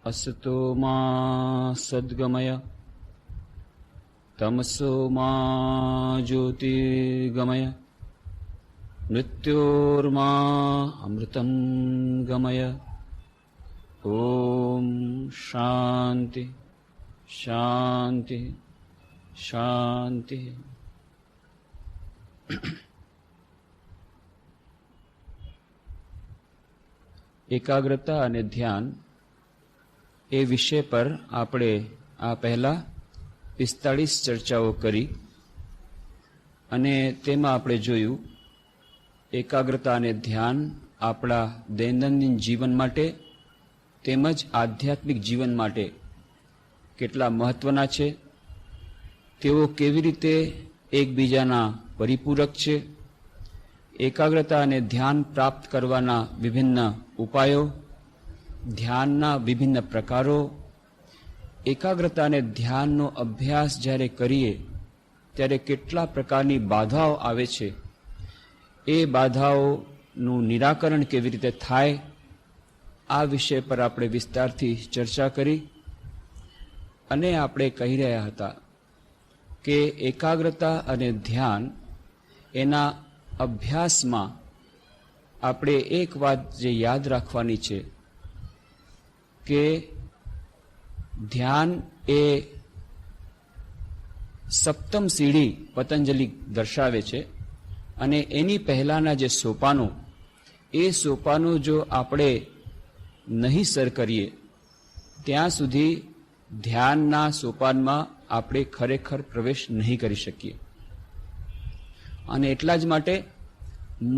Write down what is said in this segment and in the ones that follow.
असतो मा सद्गमय तमसो मा ज्योतिर्गमय मृत्योर्मा अमृतं गमय। ओम शांति शांति शांति। एकाग्रता અને ધ્યાન એ વિષય પર આપણે આ પહેલા 45 ચર્ચાઓ કરી અને તેમાં આપણે જોયું એકાગ્રતા અને ધ્યાન આપણા દૈનંદિન જીવન માટે તેમજ આધ્યાત્મિક જીવન માટે કેટલા મહત્વના છે, તેઓ કેવી રીતે એકબીજાના પરિપૂરક છે, એકાગ્રતા અને ધ્યાન પ્રાપ્ત કરવાના વિભિન્ન ઉપાયો, ધ્યાનના વિભિન્ન પ્રકારો, એકાગ્રતા અને ધ્યાનનો અભ્યાસ જ્યારે કરીએ ત્યારે કેટલા પ્રકારની બાધાઓ આવે છે, એ બાધાઓનું નિરાકરણ કેવી રીતે થાય, આ વિષય પર આપણે વિસ્તારથી ચર્ચા કરી અને આપણે કહી રહ્યા હતા કે એકાગ્રતા અને ધ્યાન એના અભ્યાસમાં આપણે એક વાત જે યાદ રાખવાની છે કે ધ્યાન એ સપ્તમ સીડી પતંજલિ દર્શાવે છે અને એની પહેલાના જે સોપાનો, એ સોપાનો જો આપણે નહીં સર કરીએ ત્યાં સુધી ધ્યાનના સોપાનમાં આપણે ખરેખર પ્રવેશ નહીં કરી શકીએ. અને એટલા જ માટે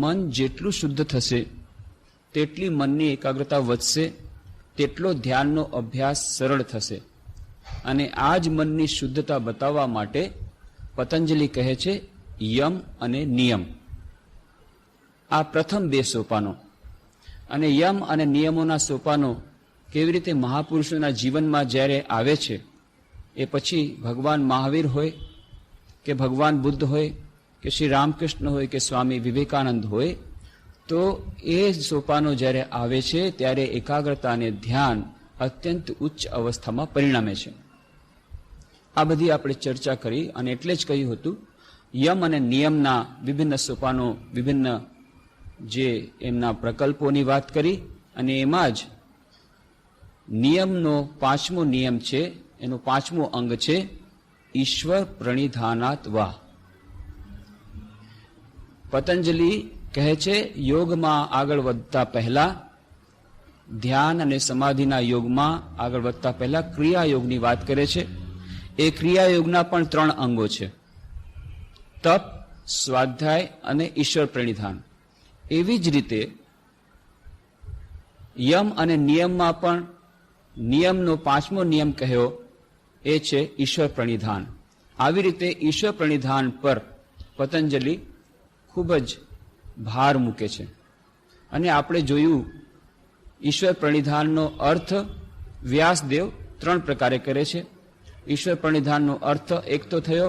મન જેટલું શુદ્ધ થશે તેટલી મનની એકાગ્રતા વધશે, તેટલો ધ્યાનનો અભ્યાસ સરળ થશે. અને આ જ મનની શુદ્ધતા બતાવવા માટે પતંજલિ કહે છે યમ અને નિયમ, આ પ્રથમ બે સોપાનો. અને યમ અને નિયમોના સોપાનો કેવી રીતે મહાપુરુષોના જીવનમાં જ્યારે આવે છે, એ પછી ભગવાન મહાવીર હોય કે ભગવાન બુદ્ધ હોય કે શ્રી રામકૃષ્ણ હોય કે સ્વામી વિવેકાનંદ હોય, તો એ સોપાનો જ્યારે આવે છે ત્યારે એકાગ્રતા અને ધ્યાન અત્યંત ઉચ્ચ અવસ્થામાં પરિણમે છે. આ બધી આપણે ચર્ચા કરી અને એટલે જ કહ્યું હતું યમ અને નિયમના વિભિન્ન સોપાનો, વિભિન્ન જે એમના પ્રકલ્પોની વાત કરી. અને એમાં જ નિયમનો પાંચમો નિયમ છે, એનો પાંચમો અંગ છે ઈશ્વર પ્રણિધાનાત વાહ. પતંજલિ કહે છે યોગમાં આગળ વધતા પહેલા, ધ્યાન અને સમાધિના યોગમાં આગળ વધતા પહેલા ક્રિયાયોગની વાત કરે છે. એ ક્રિયાયોગના પણ 3 અંગો છે, તપ, સ્વાધ્યાય અને ઈશ્વર પ્રણિધાન. એવી જ રીતે યમ અને નિયમમાં પણ નિયમનો પાંચમો નિયમ કહ્યો એ છે ઈશ્વર પ્રણિધાન. આવી રીતે ઈશ્વર પ્રણિધાન પર પતંજલિ ખૂબ જ ભાર મૂકે છે. અને આપણે જોયું ઈશ્વર પ્રણિધાનનો અર્થ વ્યાસદેવ 3 પ્રકારે કરે છે. ઈશ્વર પ્રણિધાનનો અર્થ એક તો થયો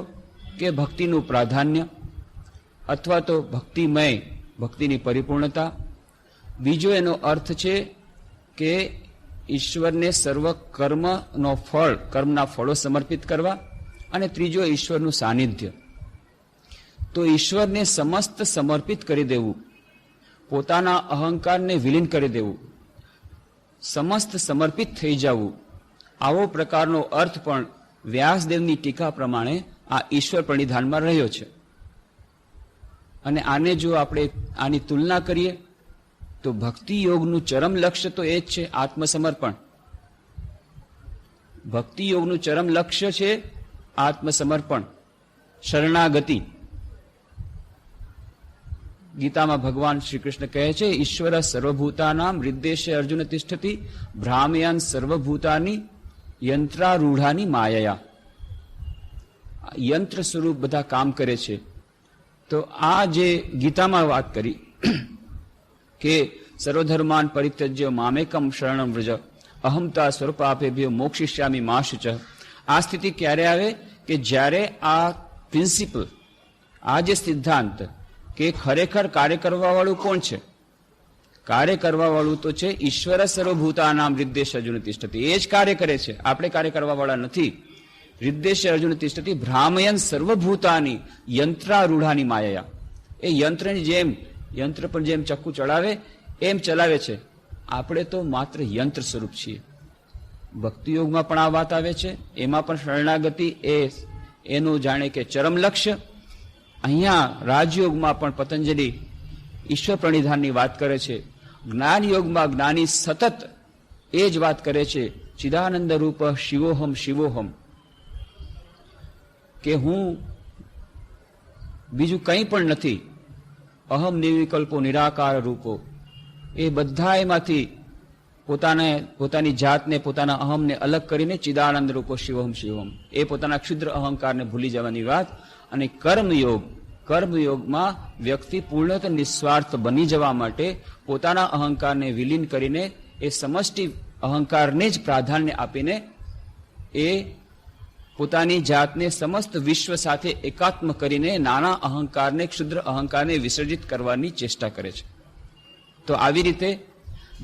કે ભક્તિનું પ્રાધાન્ય અથવા તો ભક્તિમય, ભક્તિની પરિપૂર્ણતા. બીજો એનો અર્થ છે કે ઈશ્વરને સર્વ કર્મનો ફળ, કર્મના ફળો સમર્પિત કરવા. અને ત્રીજો ઈશ્વરનું સાનિધ્ય. તો ઈશ્વરને સમસ્ત સમર્પિત કરી દેવું, પોતાના અહંકારને વિલીન કરી દેવું, સમસ્ત સમર્પિત થઈ જવું, આવો પ્રકારનો અર્થ પણ વ્યાસદેવની ટીકા પ્રમાણે આ ઈશ્વર પ્રણિધાનમાં રહ્યો છે. અને આને જો આપણે આની તુલના કરીએ તો ભક્તિ યોગનું ચરમ લક્ષ્ય તો એ જ છે આત્મસમર્પણ. ભક્તિ યોગનું ચરમ લક્ષ્ય છે આત્મસમર્પણ, શરણાગતિ. ગીતામાં ભગવાન શ્રી કૃષ્ણ કહે છે ઈશ્વર સર્વભૂતાનામ હૃદ્દેશે અર્જુન તિષ્ઠતિ ભ્રામયાન સર્વભૂતાની યંત્રારૂઢાની માયયા. યંત્ર સ્વરૂપ બધા કામ કરે છે. તો આ જે ગીતામાં વાત કરી કે સર્વધર્માન પરિત્યજ્ય મામેકમ શરણમ વ્રજ અહમતા સ્વરૂપાપેભ્યો મોક્ષિષ્યામિ મા શુચ. આ સ્થિતિ ક્યારે આવે કે જ્યારે આ પ્રિન્સિપલ, આ જે સિદ્ધાંત કે ખરેખર કાર્ય કરવા વાળું કોણ છે, કાર્ય કરવા વાળું તો છે ઈશ્વર સર્વભૂતાનામ હૃદ્દેશ અર્જુન તિષ્ઠતિ. એ જ કાર્ય કરે છે, આપણે કાર્ય કરવા વાળા નથી. હૃદ્દેશ અર્જુન તિષ્ઠતિ ભ્રામયન સર્વભૂતાની યંત્રારૂઢાની માયા. એ યંત્રની જેમ, યંત્ર પર જેમ ચક્કુ ચડાવે એમ ચલાવે છે. આપણે તો માત્ર યંત્ર સ્વરૂપ છીએ. ભક્તિ યોગમાં પણ આ વાત આવે છે, એમાં પણ શરણાગતિ એનું જાણે કે ચરમ લક્ષ્ય. અહીંયા રાજયોગમાં પણ પતંજલિ ઈશ્વર પ્રણિધાનની વાત કરે છે. જ્ઞાન યોગમાં જ્ઞાની સતત એ જ વાત કરે છે, ચિદાનંદ રૂપ શિવોહમ શિવોહમ, કે હું બીજું કંઈ પણ નથી. અહમ નિર્વિકલ્પો નિરાકાર રૂપો, એ બધા એમાંથી પોતાની જાતને, પોતાના અહમને અલગ કરીને ચિદાનંદ રૂપો શિવોહમ શિવોહમ, એ પોતાના ક્ષુદ્ર અહંકારને ભૂલી જવાની વાત. અને કર્મયોગમાં વ્યક્તિ પૂર્ણત નિસ્વાર્થ બની જવા માટે પોતાના અહંકારને વિલીન કરીને એ સમષ્ટિ અહંકારને જ પ્રાધાન્ય આપીને એ પોતાની જાતને સમસ્ત વિશ્વ સાથે એકાત્મ કરીને નાના અહંકારને, ક્ષુદ્ર અહંકારને વિસર્જિત કરવાની ચેષ્ટા કરે છે. તો આવી રીતે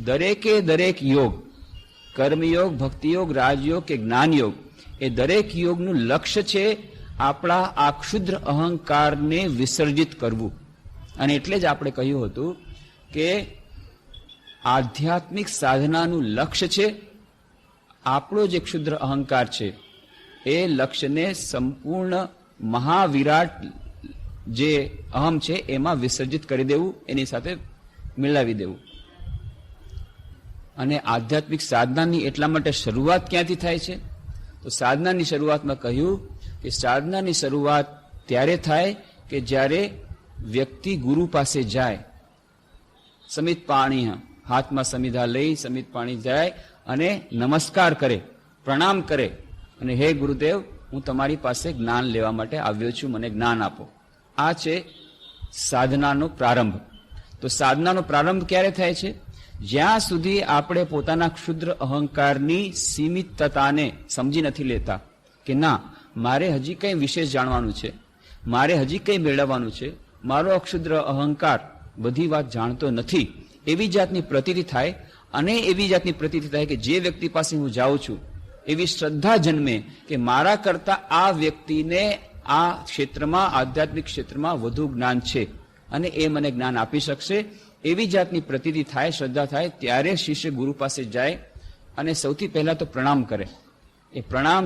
દરેકે દરેક યોગ, કર્મયોગ, ભક્તિયોગ, રાજયોગ કે જ્ઞાનયોગ, એ દરેક યોગનું લક્ષ્ય છે આપણા આ ક્ષુદ્ર અહંકારને વિસર્જિત કરવું. અને એટલે જ આપણે કહ્યું હતું કે આધ્યાત્મિક સાધનાનું લક્ષ્ય છે આપણો જે ક્ષુદ્ર અહંકાર છે એ લક્ષ્યને સંપૂર્ણ મહાવિરાટ જે અહમ છે એમાં વિસર્જિત કરી દેવું, એની સાથે મિલાવી દેવું. અને આધ્યાત્મિક સાધનાની એટલા માટે શરૂઆત ક્યાંથી થાય છે? તો સાધનાની શરૂઆતમાં કહ્યું કે સાધનાની શરૂઆત ત્યારે થાય કે જ્યારે વ્યક્તિ ગુરુ પાસે જાય, સમિત પાણી હાથમાં સમિધા લઈ સમિત પાણી જાય અને નમસ્કાર કરે, પ્રણામ કરે અને હે ગુરુદેવ, હું તમારી પાસે જ્ઞાન લેવા માટે આવ્યો છું, મને જ્ઞાન આપો. આ છે સાધનાનો પ્રારંભ. તો સાધનાનો પ્રારંભ ક્યારે થાય છે? જ્યાં સુધી આપણે પોતાના ક્ષુદ્ર અહંકારની સીમિતતાને સમજી નથી લેતા કે ના, મારે હજી કંઈ વિશેષ જાણવાનું છે, મારે હજી કંઈ મેળવવાનું છે, મારો અક્ષુદ્ર અહંકાર બધી વાત જાણતો નથી, એવી જાતની પ્રતીતિ થાય. અને એવી જાતની પ્રતીતિ થાય કે જે વ્યક્તિ પાસે હું જાઉં છું એવી શ્રદ્ધા જન્મે કે મારા કરતા આ વ્યક્તિને આ ક્ષેત્રમાં, આધ્યાત્મિક ક્ષેત્રમાં વધુ જ્ઞાન છે અને એ મને જ્ઞાન આપી શકશે. એવી જાતની પ્રતીતિ થાય, શ્રદ્ધા થાય, ત્યારે શિષ્ય ગુરુ પાસે જાય અને સૌથી પહેલા તો પ્રણામ કરે. એ પ્રણામ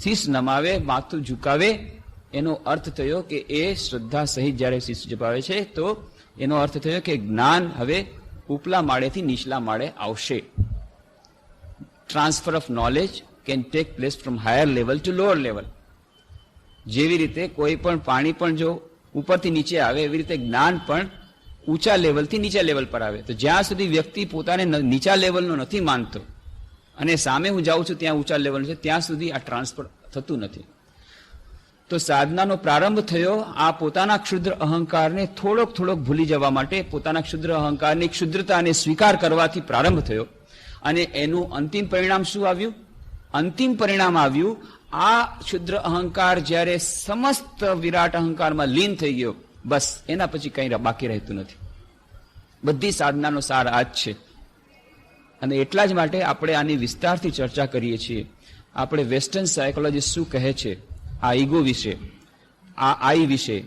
શીશ નમાવે, માથું ઝુકાવે. એનો અર્થ થયો કે એ શ્રદ્ધા સહિત જ્યારે શીશ ઝુકાવે છે તો એનો અર્થ થયો કે જ્ઞાન હવે ઉપલા માળેથી નીચલા માળે આવશે. Transfer of knowledge can take place from higher level to lower level. જેવી રીતે કોઈ પણ પાણી પણ જો ઉપરથી નીચે આવે, એવી રીતે જ્ઞાન પણ ઊંચા લેવલથી નીચા લેવલ પર આવે. તો જ્યાં સુધી વ્યક્તિ પોતાને નીચા લેવલનો નથી માનતો અને સામે હું જાઉં છું ત્યાં ઊંચા લેવલ છે, ત્યાં સુધી આ ટ્રાન્સફર થતું નથી. તો સાધનાનો પ્રારંભ થયો આ પોતાના ક્ષુદ્ર અહંકારને થોડોક ભૂલી જવા માટે, પોતાના ક્ષુદ્ર અહંકારની ક્ષુદ્રતાને સ્વીકાર કરવાથી પ્રારંભ થયો. અને એનું અંતિમ પરિણામ શું આવ્યું? અંતિમ પરિણામ આવ્યું આ ક્ષુદ્ર અહંકાર જ્યારે સમસ્ત વિરાટ અહંકારમાં લીન થઈ ગયો, બસ એના પછી કંઈ બાકી રહેતું નથી. બધી સાધનાનો સાર આ જ છે. અને એટલા જ માટે આપણે આની વિસ્તારથી ચર્ચા કરીએ છીએ. આપણે વેસ્ટર્ન સાયકોલોજીસ્ટ શું કહે છે આ ઈગો વિશે, આ આઈ વિશે,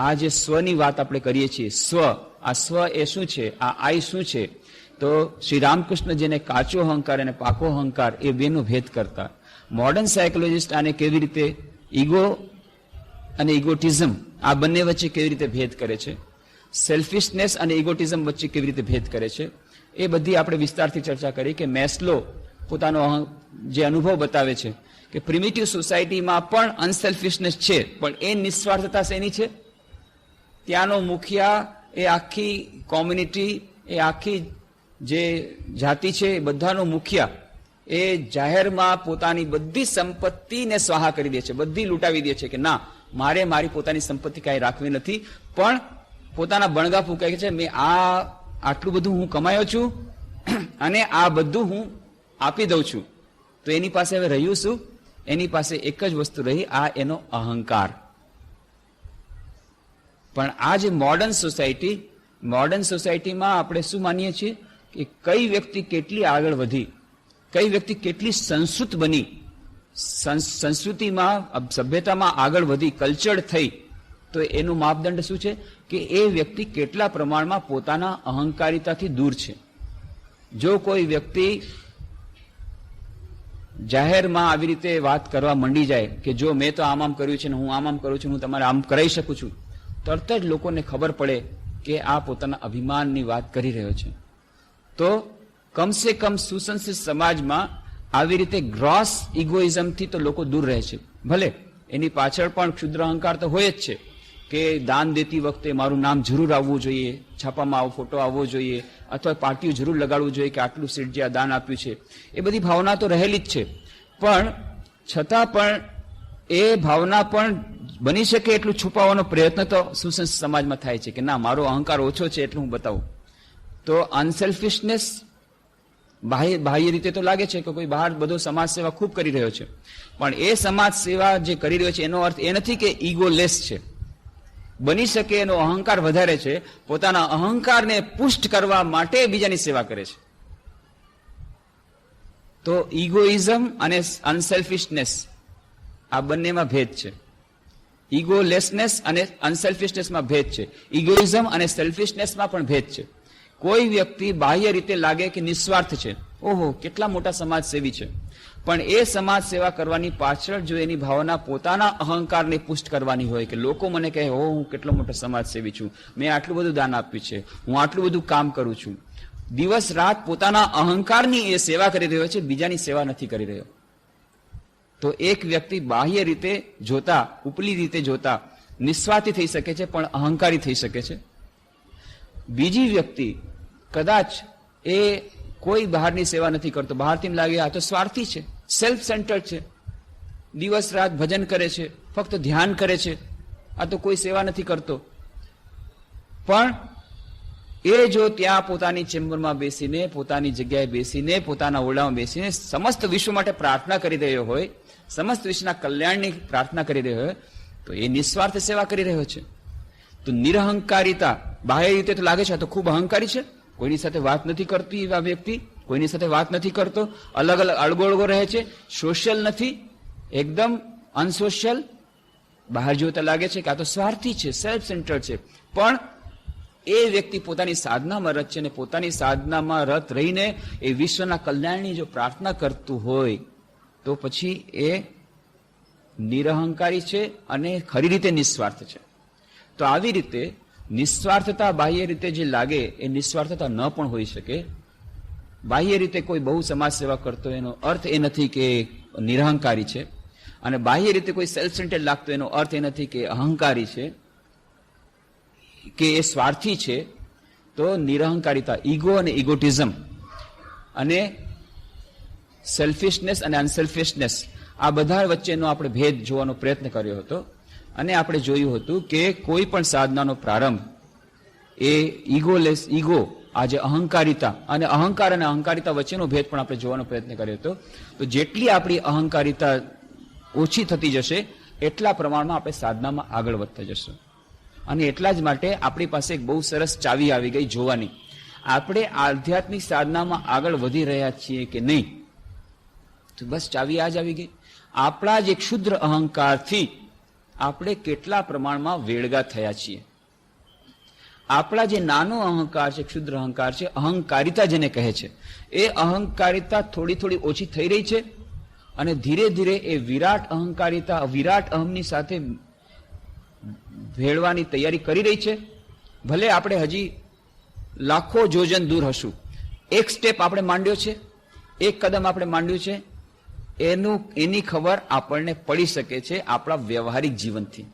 આ જે સ્વની વાત આપણે કરીએ છીએ, સ્વ, આ સ્વ એ શું છે, આ આઈ શું છે? તો શ્રી રામકૃષ્ણ જેને કાચો અહંકાર અને પાકો અહંકાર એ બેનો ભેદ કરતા, મોડર્ન સાયકોલોજીસ્ટ આને કેવી રીતે ઈગો અને ઇગોટિઝમ આ બંને વચ્ચે કેવી રીતે ભેદ કરે છે, સેલ્ફિશનેસ અને ઇગોટિઝમ વચ્ચે કેવી રીતે ભેદ કરે છે, એ બધી આપણે વિસ્તારથી ચર્ચા કરી. કે મેસ્લો પોતાનો જે અનુભવ બતાવે છે કે પ્રિમિટિવ સોસાયટીમાં પણ અનસેલ્ફિશનેસ છે, પણ એ નિસ્વાર્થતા શેની છે? ત્યાંનો મુખિયા, એ આખી કોમ્યુનિટી, એ આખી જે જાતિ છે એ બધાનો મુખિયા એ જાહેરમાં પોતાની બધી સંપત્તિને સ્વાહા કરી દે છે, બધી લૂંટાવી દે છે કે ના, મારે મારી પોતાની સંપત્તિ કાંઈ રાખવી નથી. પણ પોતાના બણગા ફૂંકાય છે, મેં આટલું બધું હું કમાયો છું અને આ બધું હું આપી દઉં છું. તો એની પાસે હવે રહ્યું શું? એની પાસે એક જ વસ્તુ રહી, આ એનો અહંકાર. પણ આ જે મોડર્ન સોસાયટી, મોડર્ન સોસાયટીમાં આપણે શું માનીએ છીએ કે કઈ વ્યક્તિ કેટલી આગળ વધી, કઈ વ્યક્તિ કેટલી સંસ્કૃત બની, સંસ્કૃતિમાં સભ્યતામાં આગળ વધી, કલ્ચર્ડ થઈ, તો એનું માપદંડ શું છે કે એ વ્યક્તિ કેટલા પ્રમાણમાં પોતાના અહંકારિતાથી દૂર છે. જો કોઈ વ્યક્તિ જાહેરમાં આવી રીતે વાત કરવા માંડી જાય કે જો મેં તો આમ કર્યું છે ને હું આમ કરું છું, હું તમારે આમ કરાવી શકું છું, તરત જ લોકોને ખબર પડે કે આ પોતાના અભિમાનની વાત કરી રહ્યો છે. તો કમસે કમ સુસંસ્કૃત સમાજમાં આવી રીતે ગ્રોસ ઇગોઇઝમથી તો લોકો દૂર રહે છે. ભલે એની પાછળ પણ ક્ષુદ્ર અહંકાર તો હોય જ છે કે દાન દેતી વખતે મારું નામ જરૂર આવવું જોઈએ, છાપામાં આવો ફોટો આવવો જોઈએ, અથવા પાર્ટીઓ જરૂર લગાડવું જોઈએ કે આટલું સીટ જે આ દાન આપ્યું છે. એ બધી ભાવના તો રહેલી જ છે, પણ છતાં પણ એ ભાવના પણ બની શકે એટલું છુપાવવાનો પ્રયત્ન તો સુસંસ્કૃત સમાજમાં થાય છે કે ના, મારો અહંકાર ઓછો છે એટલું હું બતાવું. તો અનસેલ્ફિશનેસ બાહ્ય રીતે તો લાગે છે કે કોઈ બહાર બધો સમાજ સેવા ખૂબ કરી રહ્યો છે, પણ એ સમાજ સેવા જે કરી રહ્યો છે એનો અર્થ એ નથી કે ઈગોલેસ છે. બની શકે એનો અહંકાર વધારે છે, પોતાના અહંકારને પુષ્ટ કરવા માટે બીજાની સેવા કરે છે. તો ઇગોઇઝમ અને અનસેલ્ફિશનેસ આ બંનેમાં ભેદ છે. ઇગોલેસનેસ અને અનસેલ્ફિશનેસમાં ભેદ છે. ઇગોઇઝમ અને સેલ્ફિશનેસમાં પણ ભેદ છે. કોઈ વ્યક્તિ બાહ્ય રીતે લાગે કે નિસ્વાર્થ છે, ઓહો કેટલા મોટા સમાજ સેવી છે, પણ એ સમાજ સેવા કરવાની પાછળ જો એની ભાવના પોતાના અહંકારને પુષ્ટ કરવાની હોય કે લોકો મને કહે હો હું કેટલો મોટો સમાજ સેવી છું, મેં આટલું બધું દાન આપ્યું છે, હું આટલું બધું કામ કરું છું, દિવસ રાત પોતાના અહંકારની એ સેવા કરી રહ્યો છે, બીજાની સેવા નથી કરી રહ્યો. તો એક વ્યક્તિ બાહ્ય રીતે જોતા, ઉપલી રીતે જોતા નિસ્વાર્થી થઈ શકે છે, પણ અહંકારી થઈ શકે છે. બીજી વ્યક્તિ કદાચ એ કોઈ બહારની સેવા નથી કરતો, બહારથી લાગે આ તો સ્વાર્થી છે, સેલ્ફ સેન્ટર્ડ છે, દિવસ રાત ભજન કરે છે, ફક્ત ધ્યાન કરે છે, આ તો કોઈ સેવા નથી કરતો. પણ એ જો ત્યાં પોતાની ચેમ્બરમાં બેસીને, પોતાની જગ્યાએ બેસીને, પોતાના ઓરડામાં બેસીને સમસ્ત વિશ્વ માટે પ્રાર્થના કરી રહ્યો હોય, સમસ્ત વિશ્વના કલ્યાણની પ્રાર્થના કરી રહ્યો હોય, તો એ નિસ્વાર્થ સેવા કરી રહ્યો છે. તો નિરહંકારિતા બાહ્ય રીતે તો લાગે છે તો ખૂબ અહંકારી છે, કોઈની સાથે વાત નથી કરતી, એવા વ્યક્તિ કોઈની સાથે વાત નથી કરતો, અલગ અલગ અળગોળગો રહે છે, સોશિયલ નથી, એકદમ અનસોશિયલ. બહાર જોતા લાગે છે કે આ તો સ્વાર્થી છે, સેલ્ફ સેન્ટર્ડ છે, પણ એ વ્યક્તિ પોતાની સાધનામાં રત છે, અને પોતાની સાધનામાં રત રહીને એ વિશ્વના કલ્યાણની જો પ્રાર્થના કરતું હોય તો પછી એ નિરહંકારી છે અને ખરી રીતે નિસ્વાર્થ છે. તો આવી રીતે નિસ્વાર્થતા બાહ્ય રીતે જે લાગે એ નિસ્વાર્થતા ન પણ હોઈ શકે. બાહ્ય રીતે કોઈ બહુ સમાજ સેવા કરતો એનો અર્થ એ નથી કે નિરહંકારી છે, અને બાહ્ય રીતે કોઈ સેલ્ફ સેન્ટર્ડ લાગતો એનો અર્થ એ નથી કે અહંકારી છે કે એ સ્વાર્થી છે. તો નિરહંકારિતા, ઈગો અને ઇગોટિઝમ, અને સેલ્ફિશનેસ અને અનસેલ્ફિશનેસ, આ બધા વચ્ચેનો આપણે ભેદ જોવાનો પ્રયત્ન કર્યો હતો. અને આપણે જોયું હતું કે કોઈ પણ સાધનાનો પ્રારંભ એ ઈગો, આ જે અહંકારિતા અને અહંકારિતા વચ્ચેનો ભેદ પણ આપણે જોવાનો પ્રયત્ન કર્યો હતો. તો જેટલી આપણી અહંકારિતા ઓછી થતી જશે એટલા પ્રમાણમાં આપણે સાધનામાં આગળ વધતા જશું. અને એટલા જ માટે આપણી પાસે એક બહુ સરસ ચાવી આવી ગઈ જોવાની, આપણે આધ્યાત્મિક સાધનામાં આગળ વધી રહ્યા છીએ કે નહીં. તો બસ ચાવી આ જ આવી ગઈ, આપણા જે ક્ષુદ્ર અહંકારથી આપણે કેટલા પ્રમાણમાં વેળગા થયા છીએ. આપણા જે નાનો અહંકાર છે, ક્ષુદ્ર અહંકાર છે, અહંકારિતા જેને કહે છે, એ અહંકારિતા થોડી થોડી ઓછી થઈ રહી છે, અને ધીરે ધીરે એ વિરાટ અહંકારિતા વિરાટ અહમની સાથે ભેળવાની તૈયારી કરી રહી છે. ભલે આપણે હજી લાખો જોજન દૂર હશું, એક સ્ટેપ આપણે માંડ્યો છે, એક કદમ આપણે માંડ્યું છે, એની ખબર આપણને પડી શકે છે આપણા વ્યવહારિક જીવનથી.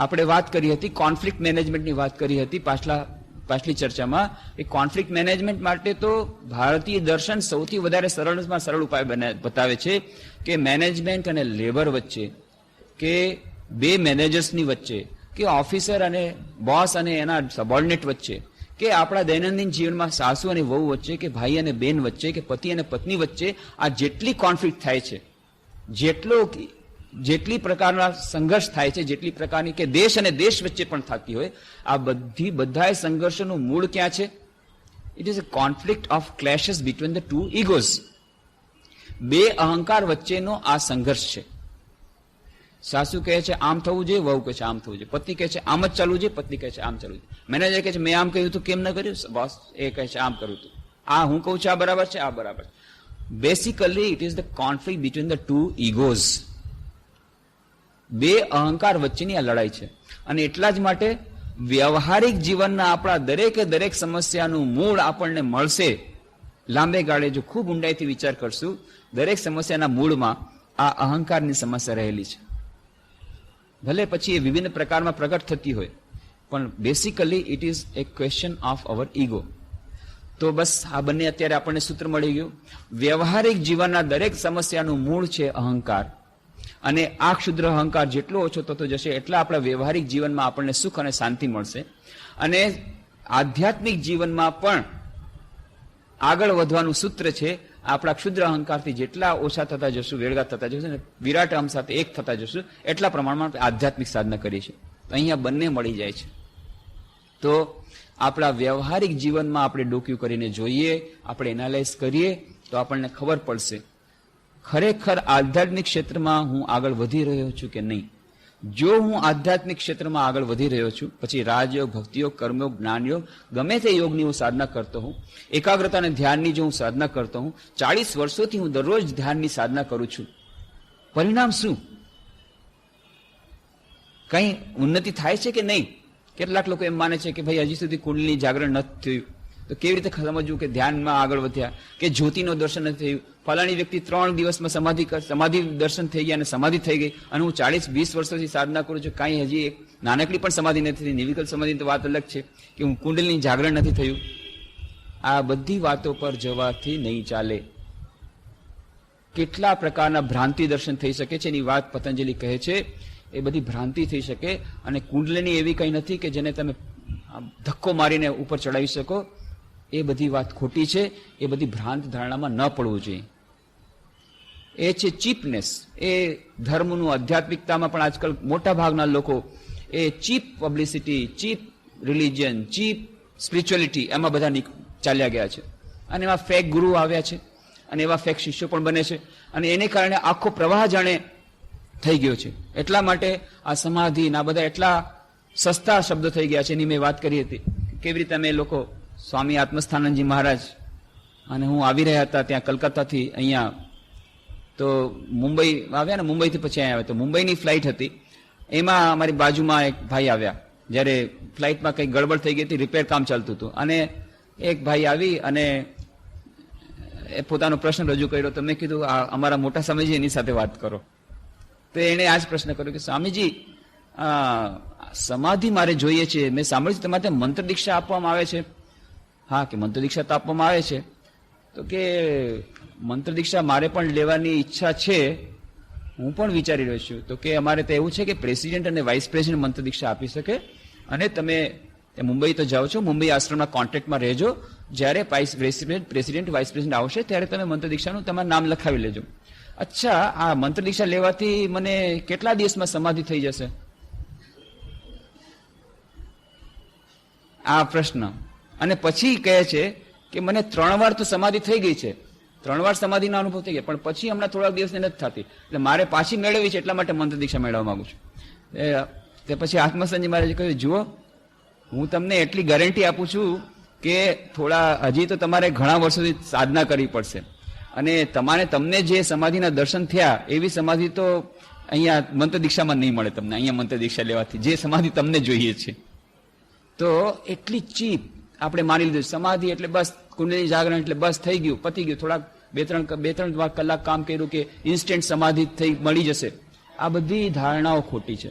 આપણે વાત કરી હતી કોન્ફ્લિક્ટ મેનેજમેન્ટની વાત કરી હતી પાછલી ચર્ચામાં. એ કોન્ફ્લિક્ટ મેનેજમેન્ટ માટે તો ભારતીય દર્શન સૌથી વધારે સરળમાં સરળ ઉપાય બતાવે છે કે મેનેજમેન્ટ અને લેબર વચ્ચે, કે બે મેનેજર્સની વચ્ચે, કે ઓફિસર અને બોસ અને એના સબોર્ડિનેટ વચ્ચે, કે આપણા દૈનંદિન જીવનમાં સાસુ અને વહુ વચ્ચે, કે ભાઈ અને બેન વચ્ચે, કે પતિ અને પત્ની વચ્ચે, આ જેટલી કોન્ફ્લિક્ટ થાય છે, જેટલો જેટલી પ્રકારના સંઘર્ષ થાય છે, જેટલી પ્રકારની કે દેશ અને દેશ વચ્ચે પણ થતી હોય, આ બધાય સંઘર્ષોનું મૂળ ક્યાં છે? It is a conflict of clashes between the two egos. બે અહંકાર વચ્ચેનો આ સંઘર્ષ છે. સાસુ કહે છે આમ થવું જોઈએ, વહુ કહે છે આમ થવું જોઈએ, પતિ કહે છે આમ જ ચાલવું જોઈએ, પત્ની કહે છે આમ ચાલવું જોઈએ, મેનેજર કહે છે મેં આમ કહ્યું તું કેમ ન કર્યું, બોસ એ કહે છે આમ કરું તું, આ હું કહું છું આ બરાબર છે, આ બરાબર છે. Basically it is the conflict between the two egos. બે અહંકાર વચ્ચેની આ લડાઈ છે. અને એટલા જ માટે વ્યવહારિક જીવનના આપણા દરેકે દરેક સમસ્યાનું મૂળ આપણને મળશે. લાંબે ગાળે જો ખૂબ ઊંડાઈથી વિચાર કરશું, દરેક સમસ્યાના મૂળમાં આ અહંકારની સમસ્યા રહેલી છે. ભલે પછી એ વિભિન્ન પ્રકારમાં પ્રગટ થતી હોય, પણ basically it is A question of our ego. તો બસ આ બંને અત્યારે આપણને સૂત્ર મળી ગયું. વ્યવહારિક જીવનના દરેક સમસ્યાનું મૂળ છે અહંકાર. અને આ ક્ષુદ્ર અહંકાર જેટલો ઓછો થતો જશે એટલા આપણા વ્યવહારિક જીવનમાં આપણને સુખ અને શાંતિ મળશે. અને આધ્યાત્મિક જીવનમાં પણ આગળ વધવાનું સૂત્ર છે આપણા ક્ષુદ્ર અહંકારથી જેટલા ઓછા થતા જશું, વેળગા થતા જશું ને વિરાટ અહમ સાથે એક થતા જશું, એટલા પ્રમાણમાં આધ્યાત્મિક સાધના કરીશું. તો અહીંયા બંને મળી જાય છે. તો આપણા વ્યવહારિક જીવનમાં આપણે ડોક્યું કરીને જોઈએ, આપણે એનાલાઇઝ કરીએ તો આપણને ખબર પડશે ખરેખર આધ્યાત્મિક ક્ષેત્રમાં હું આગળ વધી રહ્યો છું કે નહીં. જો હું આધ્યાત્મિક ક્ષેત્રમાં આગળ વધી રહ્યો છું, પછી રાજયોગ, ભક્તિયોગ, કર્મયોગ, જ્ઞાનયોગ, ગમે તે યોગની હું સાધના કરતો હું, એકાગ્રતા અને ધ્યાનની જો હું સાધના કરતો હું, 40 વર્ષોથી હું દરરોજ ધ્યાનની સાધના કરું છું, પરિણામ શું? કઈ ઉન્નતિ થાય છે કે નહીં? કેટલાક લોકો એમ માને છે કે ભાઈ હજી સુધી કુંડલીની જાગરણ નથી થયું, તો કેવી રીતે સમજવું કે ધ્યાનમાં આગળ વધ્યા, કે જ્યોતિનો દર્શન નથી થયું, ફલાણી વ્યક્તિ 3 દિવસમાં સમાધિ દર્શન થઈ ગયા અને સમાધિ થઈ ગઈ, અને હું 40-20 વર્ષોથી સાધના કરું છું, કાંઈ હજી એક નાનકડી પણ સમાધિ નથી થઈ. નિર્વિકલ્પ સમાધિની તો વાત અલગ છે કે હું કુંડલીની જાગરણ નથી થયું. આ બધી વાતો પર જવાથી નહીં ચાલે. કેટલા પ્રકારના ભ્રાંતિ દર્શન થઈ શકે છે એની વાત પતંજલિ કહે છે. એ બધી ભ્રાંતિ થઈ શકે. અને કુંડલિની એવી કંઈ નથી કે જેને તમે ધક્કો મારીને ઉપર ચડાવી શકો. એ બધી વાત ખોટી છે. એ બધી ભ્રાંત ધારણામાં ન પડવું જોઈએ. એ છે ચીપનેસ. એ ધર્મનું, આધ્યાત્મિકતામાં પણ આજકાલ મોટા ભાગના લોકો એ cheap publicity, cheap religion, cheap spirituality એમાં બધા ચાલ્યા ગયા છે. અને એમાં ફેક ગુરુ આવ્યા છે અને એવા ફેક શિષ્યો પણ બને છે. અને એને કારણે આખો પ્રવાહ જાણે થઈ ગયો છે. એટલા માટે આ સમાધિ આ બધા એટલા સસ્તા શબ્દ થઈ ગયા છે. એની મેં વાત કરી હતી કેવી રીતે અમે લોકો સ્વામી આત્મસ્થાનંદજી મહારાજ અને હું આવી રહ્યા હતા ત્યાં કલકત્તાથી અહીંયા, તો મુંબઈ આવ્યા ને, મુંબઈથી પછી અહીંયા આવ્યા. તો મુંબઈની ફ્લાઇટ હતી, એમાં અમારી બાજુમાં એક ભાઈ આવ્યા. જ્યારે ફ્લાઇટમાં કંઈક ગડબડ થઈ ગઈ હતી, રિપેર કામ ચાલતું હતું, અને એક ભાઈ આવી અને એ પોતાનો પ્રશ્ન રજૂ કર્યો. તો મેં કીધું આ અમારા મોટા સ્વામીજી એની સાથે વાત કરો. તો એણે આ જ પ્રશ્ન કર્યો કે સ્વામીજી સમાધિ મારે જોઈએ છે, મેં સાંભળ્યું તમારે ત્યાં મંત્ર દીક્ષા આપવામાં આવે છે. હા કે મંત્ર દીક્ષા તો આપવામાં આવે છે. તો કે મંત્ર દીક્ષા મારે પણ લેવાની ઈચ્છા છે, હું પણ વિચારી રહ્યો છું. તો કે અમારે તો એવું છે કે પ્રેસિડેન્ટ અને વાઇસ પ્રેસિડેન્ટ મંત્ર દીક્ષા આપી શકે, અને તમે મુંબઈ તો જાઓ છો, મુંબઈ આશ્રમના કોન્ટેક્ટમાં રહેજો. જ્યારે પ્રેસિડેન્ટ વાઇસ પ્રેસિડેન્ટ આવશે ત્યારે તમે મંત્ર દીક્ષાનું તમારું નામ લખાવી લેજો. અચ્છા, આ મંત્ર દીક્ષા લેવાથી મને કેટલા દિવસમાં સમાધિ થઈ જશે? આ પ્રશ્ન. અને પછી કહે છે કે મને 3 વાર તો સમાધિ થઈ ગઈ છે, 3 વાર સમાધિનો અનુભવ થઈ ગયો, પણ પછી હમણાં થોડાક દિવસની નથી થતી, એટલે મારે પાછી મેળવવી છે, એટલા માટે મંત્ર દીક્ષા મેળવવા માંગુ છું. તે પછી આત્મસંજી મહારાજે કહ્યું, જુઓ હું તમને એટલી ગેરંટી આપું છું કે હજી તો તમારે ઘણા વર્ષોથી સાધના કરવી પડશે, અને તમને જે સમાધિના દર્શન થયા એવી સમાધિ તો અહીંયા મંત્ર દીક્ષામાં નહીં મળે તમને. અહીંયા મંત્ર દીક્ષા લેવાથી જે સમાધિ તમને જોઈએ છે, તો એટલી ચીપ આપણે માની લીધું. સમાધિ એટલે બસ કુંડલીની જાગરણ એટલે બસ થઈ ગયું, પતી ગયું, થોડાક બે ત્રણ કલાક કામ કર્યું કે ઇન્સ્ટન્ટ સમાધિ થઈ મળી જશે. આ બધી ધારણાઓ ખોટી છે.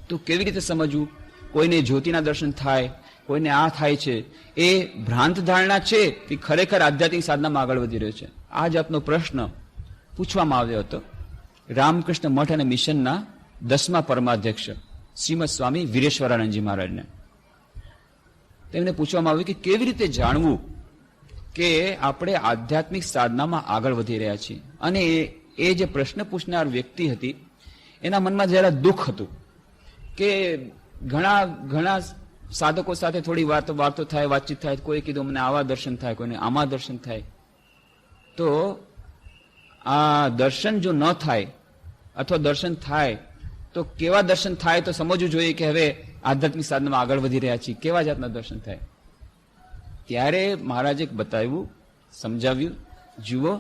તો કેવી રીતે સમજવું? કોઈને જ્યોતિના દર્શન થાય, કોઈને આ થાય છે, એ ભ્રાંત ધારણા છે કે ખરેખર આધ્યાત્મિક સાધનામાં આગળ વધી રહ્યો છે. આ જાતનો પ્રશ્ન પૂછવામાં આવ્યો હતો રામકૃષ્ણ મઠ અને મિશનના 10મા પરમાધ્યક્ષ શ્રીમદ સ્વામી વીરેશ્વરાનંદજી મહારાજને. તેમને પૂછવામાં આવ્યું કે કેવી રીતે જાણવું કે આપણે આધ્યાત્મિક સાધનામાં આગળ વધી રહ્યા છીએ. અને એ જે પ્રશ્ન પૂછનાર વ્યક્તિ હતી એના મનમાં જરા દુઃખ હતું કે ઘણા ઘણા સાધકો સાથે થોડી વાતો થાય, વાતચીત થાય. કોઈ કીધું મને આવા દર્શન થાય, કોઈને આમાં દર્શન થાય. તો આ દર્શન જો ન થાય અથવા દર્શન થાય તો કેવા દર્શન થાય તો સમજવું જોઈએ કે હવે આધ્યાત્મિક સાધનામાં આગળ વધી રહ્યા છીએ. કેવા જાતના દર્શન થાય? ત્યારે મહારાજે બતાવ્યું, સમજાવ્યું, જુઓ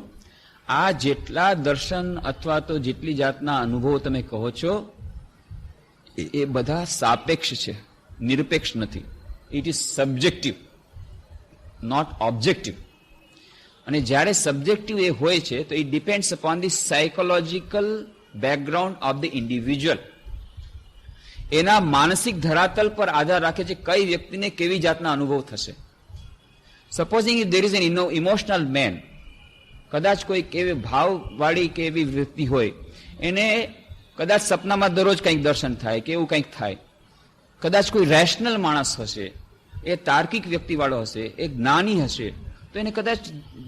આ જેટલા દર્શન અથવા તો જેટલી જાતના અનુભવો તમે કહો છો એ બધા સાપેક્ષ છે, નિરપેક્ષ નથી. It is subjective, not objective. અને જ્યારે સબ્જેક્ટિવ એ હોય છે તો it depends upon the psychological background of the individual. એના માનસિક ધરાતલ પર આધાર રાખે છે કઈ વ્યક્તિને કેવી જાતના અનુભવ થશે. Supposing if there is an emotional man, કદાચ કોઈ કેવી ભાવવાળી કે એવી વ્યક્તિ હોય, એને કદાચ સપનામાં દરરોજ કંઈક દર્શન થાય કે એવું કંઈક થાય. કદાચ કોઈ રેશનલ માણસ હશે, એ તાર્કિક વ્યક્તિવાળો હશે, એ જ્ઞાની હશે, તો એને કદાચ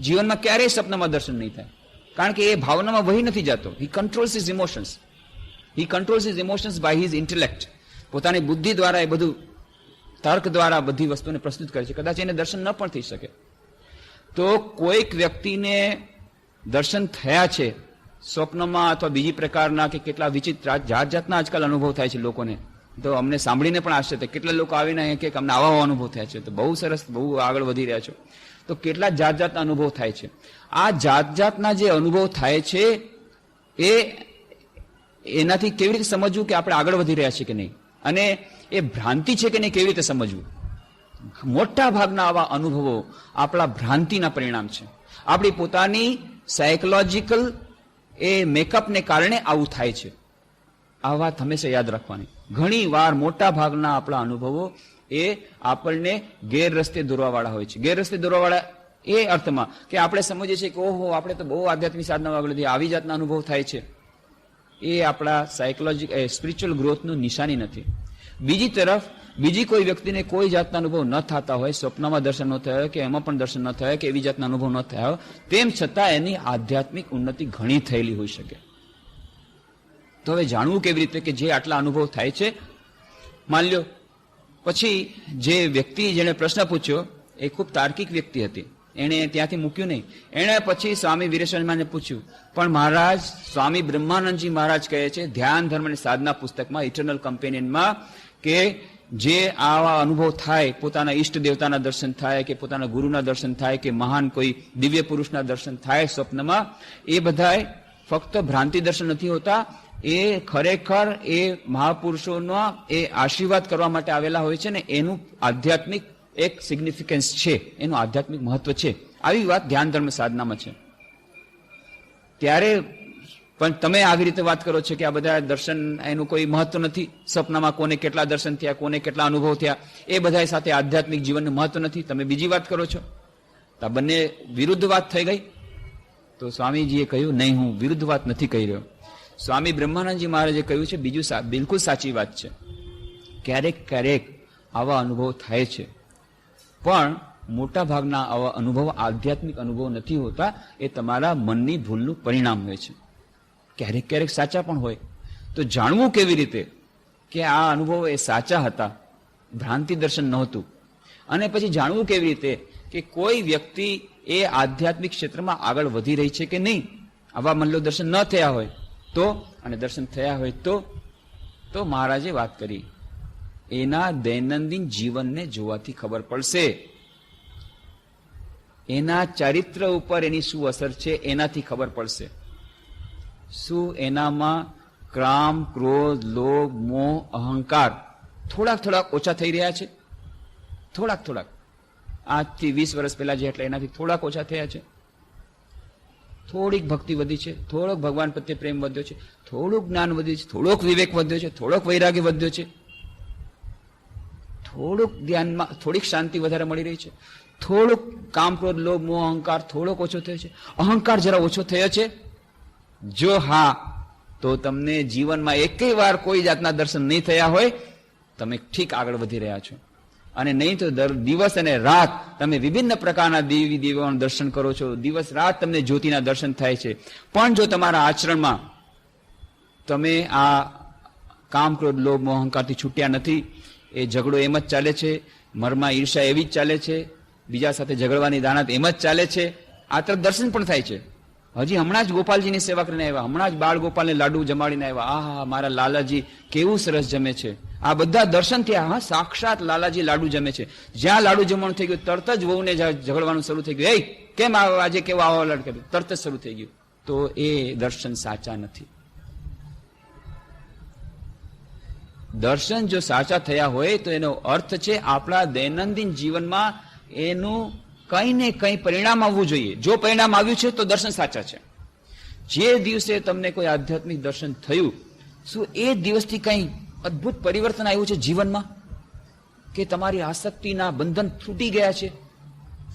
જીવનમાં ક્યારેય સપનામાં દર્શન નહીં થાય, કારણ કે એ ભાવનામાં વહી નથી જતો. He controls his emotions. He controls his emotions by his intellect. પોતાની બુદ્ધિ દ્વારા એ બધું તર્ક દ્વારા બધી વસ્તુને પ્રસ્તુત કરે છે. કદાચ એને દર્શન ન પણ થઈ શકે. તો કોઈક વ્યક્તિને દર્શન થયા છે સ્વપ્નમાં અથવા બીજી પ્રકારના કે કેટલા વિચિત્ર જાત જાતના આજકાલ અનુભવ થાય છે લોકોને. તો અમને સાંભળીને પણ આશ્ચર્ય થાય. કેટલા લોકો આવીને કે અમને આવા અનુભવ થયા છે. તો બહુ સરસ, બહુ આગળ વધી રહ્યા છો. તો કેટલા જાત જાતના અનુભવ થાય છે. આ જાત જાતના જે અનુભવ થાય છે એનાથી કેવી રીતે સમજવું કે આપણે આગળ વધી રહ્યા છીએ કે નહીં, અને એ ભ્રાંતિ છે કે નહીં કેવી રીતે સમજવું. મોટા ભાગના આવા અનુભવો આપણા ભ્રાંતિના પરિણામ છે. આપણી પોતાની સાયકોલોજીકલ એ મેકઅપને કારણે આવું થાય છે. આ વાત હંમેશા યાદ રાખવાની. ઘણી વાર મોટા ભાગના આપણા અનુભવો એ આપણને ગેરરસ્તે દોરવાવાળા હોય છે. ગેરરસ્તે દોરવાવાળા એ અર્થમાં કે આપણે સમજીએ છીએ કે ઓહો આપણે તો બહુ આધ્યાત્મિક સાધના આગળ વધી, આવી જાતના અનુભવ થાય છે. એ આપણા સાયકોલોજીકલ સ્પિરિચ્યુઅલ ગ્રોથનું નિશાની નથી. બીજી તરફ બીજી કોઈ વ્યક્તિને કોઈ જાતના અનુભવ ન થતા હોય, સ્વપ્નમાં દર્શન ન થયા હોય કે એમાં પણ દર્શન ન થયા કે એવી જાતના અનુભવ ન થયા હોય, તેમ છતાં એની આધ્યાત્મિક ઉન્નતિ ઘણી થયેલી હોઈ શકે. તો હવે જાણવું કેવી રીતે કે જે આટલા અનુભવ થાય છે. માન લ્યો પછી જે વ્યક્તિ જેણે પ્રશ્ન પૂછ્યો એ ખૂબ તાર્કિક વ્યક્તિ હતી, એણે ત્યાંથી મૂક્યું નહીં. એણે પછી સ્વામી વીરેશ્વરજીને પૂછ્યું, પણ મહારાજ સ્વામી બ્રહ્માનંદજી મહારાજ કહે છે ધ્યાન ધર્મ અને સાધના પુસ્તકમાં ઇટરનલ કમ્પેનિયનમાં કે જે આવા અનુભવ થાય, પોતાના ઈષ્ટ દેવતાના દર્શન થાય કે પોતાના ગુરુના દર્શન થાય કે મહાન કોઈ દિવ્ય પુરુષના દર્શન થાય સ્વપ્નમાં, એ બધાય ફક્ત ભ્રાંતિ દર્શન નથી હોતા. એ ખરેખર એ મહાપુરુષોના એ આશીર્વાદ કરવા માટે આવેલા હોય છે ને એનું આધ્યાત્મિક એક સિગ્નિફિકન્સ છે, એનું આધ્યાત્મિક મહત્વ છે. આવી વાત ધ્યાન ધર્મ સાધનામાં છે. ત્યારે પણ તમે આવી રીતે વાત કરો છો કે આ બધા દર્શન એનું કોઈ મહત્વ નથી, સપનામાં કોને કેટલા દર્શન થયા, કોને કેટલા અનુભવ થયા, એ બધા સાથે આધ્યાત્મિક જીવનનું મહત્વ નથી. તમે બીજી વાત કરો છો. તો આ બંને વિરુદ્ધ વાત થઈ ગઈ. તો સ્વામીજીએ કહ્યું નહીં, હું વિરુદ્ધ વાત નથી કહી રહ્યો. સ્વામી બ્રહ્માનંદજી મહારાજે કહ્યું છે બીજું બિલકુલ સાચી વાત છે. ક્યારેક ક્યારેક આવા અનુભવ થાય છે, પણ મોટા ભાગના આવા અનુભવ આધ્યાત્મિક અનુભવ નથી હોતા. એ તમારા મનની ભૂલનું પરિણામ હોય છે. ક્યારેક ક્યારેક સાચા પણ હોય. તો જાણવું કેવી રીતે કે આ અનુભવો એ સાચા હતા, ભ્રાંતિ દર્શન નહોતું. અને પછી જાણવું કેવી રીતે કે કોઈ વ્યક્તિ એ આધ્યાત્મિક ક્ષેત્રમાં આગળ વધી રહી છે કે નહીં. આવા મનલો દર્શન ન થયા હોય તો, અને દર્શન થયા હોય તો મહારાજે વાત કરી એના દૈનંદિન જીવનને જોવાથી ખબર પડશે. એના ચારિત્ર ઉપર એની શું અસર છે એનાથી ખબર પડશે. શું એનામાં કામ, ક્રોધ, લોભ, મોહ, અહંકાર થોડાક ઓછા થઈ રહ્યા છે? થોડાક આજથી 20 વર્ષ પહેલા જે એટલે એનાથી થોડાક ઓછા થયા છે. થોડીક ભક્તિ વધી છે, થોડોક ભગવાન પ્રત્યે પ્રેમ વધ્યો છે, થોડુંક જ્ઞાન વધ્યું છે, થોડોક વિવેક વધ્યો છે, થોડોક વૈરાગ્ય વધ્યો છે, થોડુંક ધ્યાનમાં થોડીક શાંતિ વધારે મળી રહી છે, થોડુંક કામ, ક્રોધ, લોભ, મોહ, અહંકાર થોડોક ઓછો થયો છે. અહંકાર જરા ઓછો થયો છે? જો હા, તો તમને જીવનમાં એકેય વાર કોઈ જાતના દર્શન નહીં થયા હોય, તમે ઠીક આગળ વધી રહ્યા છો. અને નહીં તો દિવસ અને રાત તમે વિભિન્ન પ્રકારના દેવી દેવોના દર્શન કરો છો, દિવસ રાત તમને જ્યોતિના દર્શન થાય છે, પણ જો તમારા આચરણમાં તમે આ કામ, ક્રોધ, લોભ, મોહ, અહંકારથી છૂટ્યા નથી. એ ઝઘડો એમ જ ચાલે છે, મરમાં ઈર્ષા એવી જ ચાલે છે, બીજા સાથે ઝઘડવાની દાનત એમ જ ચાલે છે. આ તરફ દર્શન પણ થાય છે. હજી હમણાં જ ગોપાલજીની સેવા કરીને આવ્યા, હમણાં જ બાળ ગોપાલને લાડુ જમાડીને આવ્યા. આહા, મારા લાલાજી કેવું સરસ જમે છે. આ બધા દર્શન થયા. હા, સાક્ષાત લાલાજી લાડુ જમે છે. જ્યાં લાડુ જમવાનું થઈ ગયું, તરત જ વહુને ઝઘડવાનું શરૂ થઈ ગયું. કેમ આજે કેવો આવો લાડ કર્યો, તરત જ શરૂ થઈ ગયું. તો એ દર્શન સાચા નથી. દર્શન જો સાચા થયા હોય તો એનો અર્થ છે આપણા દૈનંદિન જીવનમાં એનું કંઈ ને કંઈ પરિણામ આવવું જોઈએ. જો પરિણામ આવ્યું છે તો દર્શન સાચા છે. જે દિવસે તમને કોઈ આધ્યાત્મિક દર્શન થયું, શું એ દિવસથી કંઈ અદ્ભુત પરિવર્તન આવ્યું છે જીવનમાં? કે તમારી આસક્તિના બંધન તૂટી ગયા છે,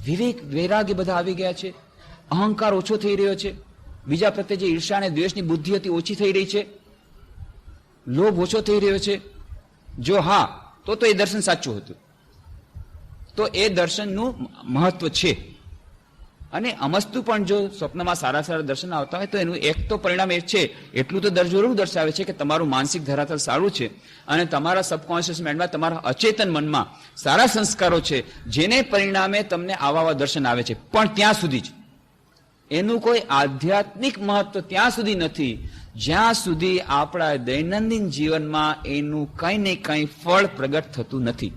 વિવેક વૈરાગ્ય બધા આવી ગયા છે, અહંકાર ઓછો થઈ રહ્યો છે, બીજા પ્રત્યે જે ઈર્ષા અને દ્વેષની બુદ્ધિ હતી ઓછી થઈ રહી છે, લોભ ઓછો થઈ રહ્યો છે? જો હા, તો એ દર્શન સાચું હતું. તો એ દર્શનનું મહત્વ છે. અને અમસ્તુ પણ જો સ્વપ્નમાં સારા સારા દર્શન આવતા હોય તો એનું એક તો પરિણામ એ છે, એટલું તો જરૂર દર્શાવે છે કે તમારું માનસિક ધરાતલ સારું છે અને તમારા સબકોન્શિયસ માઇન્ડમાં, તમારા અચેતન મનમાં સારા સંસ્કારો છે, જેને પરિણામે તમને આવા દર્શન આવે છે. પણ ત્યાં સુધી જ એનું કોઈ આધ્યાત્મિક મહત્વ ત્યાં સુધી નથી જ્યાં સુધી આપણા દૈનંદિન જીવનમાં એનું કંઈ ને કંઈ ફળ પ્રગટ થતું નથી.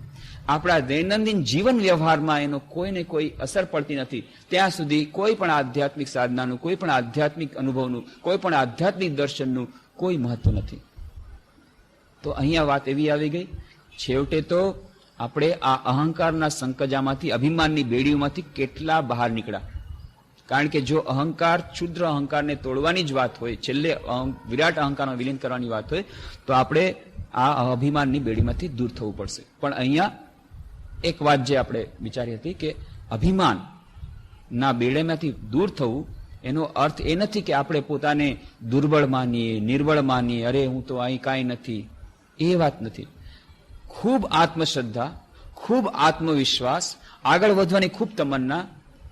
આપણા દૈનંદિન જીવન વ્યવહારમાં એનો કોઈ ને કોઈ અસર પડતી નથી. ત્યાં સુધી કોઈ પણ આધ્યાત્મિક સાધનાનું, કોઈ પણ આધ્યાત્મિક અનુભવનું, કોઈ પણ આધ્યાત્મિક દર્શનનું કોઈ મહત્વ નથી. તો અહીંયા વાત એવી આવી ગઈ, છેવટે તો આપણે આ અહંકારના સંકજામાંથી, અભિમાનની બેડીઓમાંથી કેટલા બહાર નીકળ્યા. કારણ કે જો અહંકાર, ક્ષુદ્ર અહંકારને તોડવાની જ વાત હોય, છેલ્લે વિરાટ અહંકારમાં વિલીન કરવાની વાત હોય, તો આપણે આ અભિમાનની બેડીમાંથી દૂર થવું પડશે. પણ અહીંયા એક વાત જે આપણે વિચારી હતી કે અભિમાનના બેડેમાંથી દૂર થવું, એનો અર્થ એ નથી કે આપણે પોતાને દુર્બળ માનીએ, નિર્બળ માનીએ, અરે હું તો અહીં કાંઈ નથી. એ વાત નથી. ખૂબ આત્મશ્રદ્ધા, ખૂબ આત્મવિશ્વાસ, આગળ વધવાની ખૂબ તમન્ના.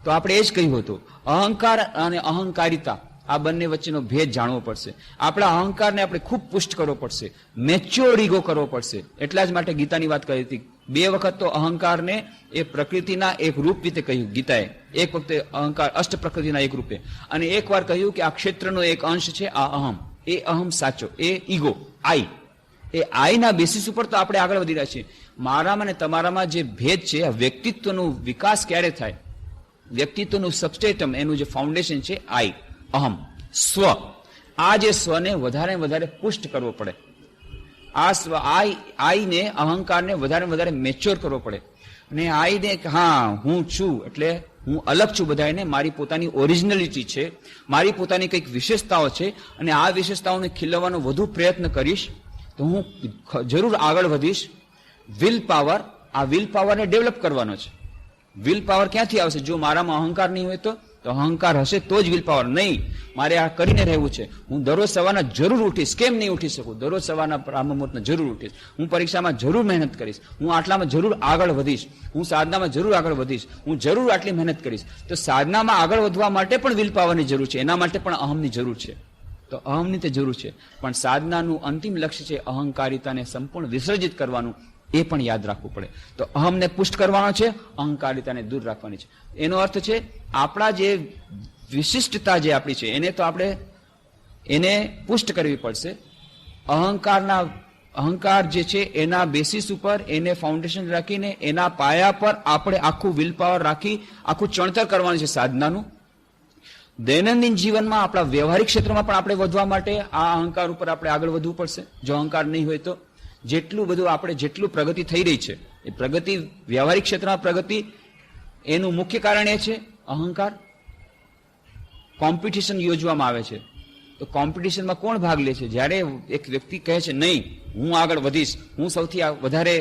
તો આપણે એ જ કહ્યું હતું, અહંકાર અને અહંકારિતા આ બંને વચ્ચેનો ભેદ જાણવો પડશે. આપણા અહંકારને આપણે ખૂબ પુષ્ટ કરવો પડશે, મેચ્યોર ઈગો કરવો પડશે. એટલા જ માટે ગીતાની વાત કરી હતી. 2 વખત તો અહંકારને એ પ્રકૃતિના એક રૂપ રીતે કહ્યું ગીતાએ. એક વખતે અહંકાર અષ્ટ પ્રકૃતિના એક રૂપે, અને એક વાર કહ્યું કે આ ક્ષેત્રનો એક અંશ છે આ અહમ. એ અહમ સાચો, એ ઈગો, આઈ. એ આઈના બેસિસ ઉપર તો આપણે આગળ વધી રહ્યા છીએ. મારામાં અને તમારામાં જે ભેદ છે, આ વ્યક્તિત્વનો વિકાસ ક્યારે થાય? વ્યક્તિત્વનું સબસ્ટેટમ, એનું જે ફાઉન્ડેશન છે આઈ, અહમ, સ્વ. આ જે સ્વને વધારે વધારે પુષ્ટ કરવો પડે. આ સ્વ, આઈને, અહંકારને વધારે મેચ્યોર કરવો પડે. અને આઈને હા હું છું, એટલે હું અલગ છું બધાને, મારી પોતાની ઓરિજિનલિટી છે, મારી પોતાની કંઈક વિશેષતાઓ છે, અને આ વિશેષતાઓને ખીલવવાનો વધુ પ્રયત્ન કરીશ તો હું જરૂર આગળ વધીશ. વિલ પાવર, આ વિલ પાવરને ડેવલપ કરવાનો છે. વિલ પાવર ક્યાંથી આવશે? જો મારામાં અહંકાર નહીં હોય તો અહંકાર હશે તો જ વિલ પાવર. નહીં, મારે આ કરીને રહેવું છે. હું દરરોજ સવારના જરૂર ઉઠીશ. કેમ નહીં ઉઠી શકું? દરરોજ સવારના બ્રહ્મ મુહૂર્તમાં જરૂર ઉઠીશ. હું પરીક્ષામાં જરૂર મહેનત કરીશ. હું આટલામાં જરૂર આગળ વધીશ. હું સાધનામાં જરૂર આગળ વધીશ. હું જરૂર આટલી મહેનત કરીશ. તો સાધનામાં આગળ વધવા માટે પણ વિલ પાવરની જરૂર છે, એના માટે પણ અહમની જરૂર છે. તો અહમની તે જરૂર છે, પણ સાધનાનું અંતિમ લક્ષ્ય છે અહંકારિતાને સંપૂર્ણ વિસર્જિત કરવાનું. એ પણ યાદ રાખવું પડે. તો અહમને પુષ્ટ કરવાનો છે, અહંકારિતાને દૂર રાખવાની છે. એનો અર્થ છે આપણા જે વિશિષ્ટતા જે આપણી છે એને તો આપણે એને પુષ્ટ કરવી પડશે. અહંકાર જે છે એના બેસિસ ઉપર, એને ફાઉન્ડેશન રાખીને, એના પાયા પર આપણે આખું વિલ પાવર રાખી આખું ચણતર કરવાનું છે સાધનાનું. દૈનંદિન જીવનમાં, આપણા વ્યવહારિક ક્ષેત્રમાં પણ આપણે વધવા માટે આ અહંકાર ઉપર આપણે આગળ વધવું પડશે. જો અહંકાર નહીં હોય તો જેટલું બધું આપણે, જેટલું પ્રગતિ થઈ રહી છે, એ પ્રગતિ, વ્યવહારિક ક્ષેત્રમાં પ્રગતિ, એનું મુખ્ય કારણ એ છે અહંકાર. કોમ્પિટિશન યોજવામાં આવે છે, તો કોમ્પિટિશનમાં કોણ ભાગ લે છે? જ્યારે એક વ્યક્તિ કહે છે નહીં, હું આગળ વધીશ, હું સૌથી વધારે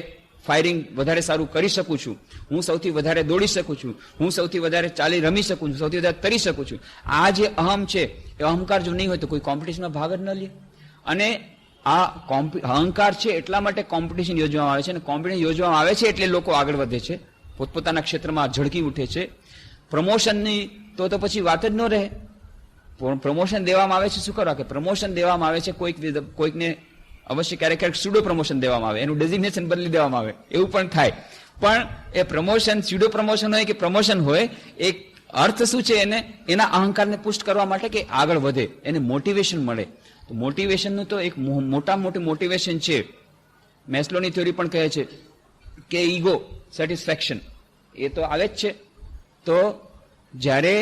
ફાયરિંગ વધારે સારું કરી શકું છું, હું સૌથી વધારે દોડી શકું છું, હું સૌથી વધારે ચાલી રમી શકું છું, સૌથી વધારે તરી શકું છું. આ જે અહમ છે, એ અહંકાર જો નહીં હોય તો કોઈ કોમ્પિટિશનમાં ભાગ જ ન લે. અને આ અહંકાર છે એટલા માટે કોમ્પિટિશન યોજવામાં આવે છે, અને કોમ્પિટિશન યોજવામાં આવે છે એટલે લોકો આગળ વધે છે, પોતપોતાના ક્ષેત્રમાં ઝળકી ઉઠે છે. પ્રમોશનની તો પછી વાત જ ન રહે. પ્રમોશન દેવામાં આવે છે શું કરવા, કે પ્રમોશન દેવામાં આવે છે કોઈકને અવશ્ય ક્યારેક ક્યારેક સ્યુડો પ્રમોશન દેવામાં આવે, એનું ડેઝિગ્નેશન બદલી દેવામાં આવે, એવું પણ થાય. પણ એ પ્રમોશન સ્યુડો પ્રમોશન હોય કે પ્રમોશન હોય, એક અર્થ શું છે, એને એના અહંકારને પુષ્ટ કરવા માટે કે આગળ વધે, એને મોટિવેશન મળે. તો મોટિવેશનનું તો એક મોટા મોટી મોટિવેશન છે. મેસ્લોની થિયોરી પણ કહે છે કે ઈગો સેટિસ્ફેક્શન એ તો આવે જ છે. તો જ્યારે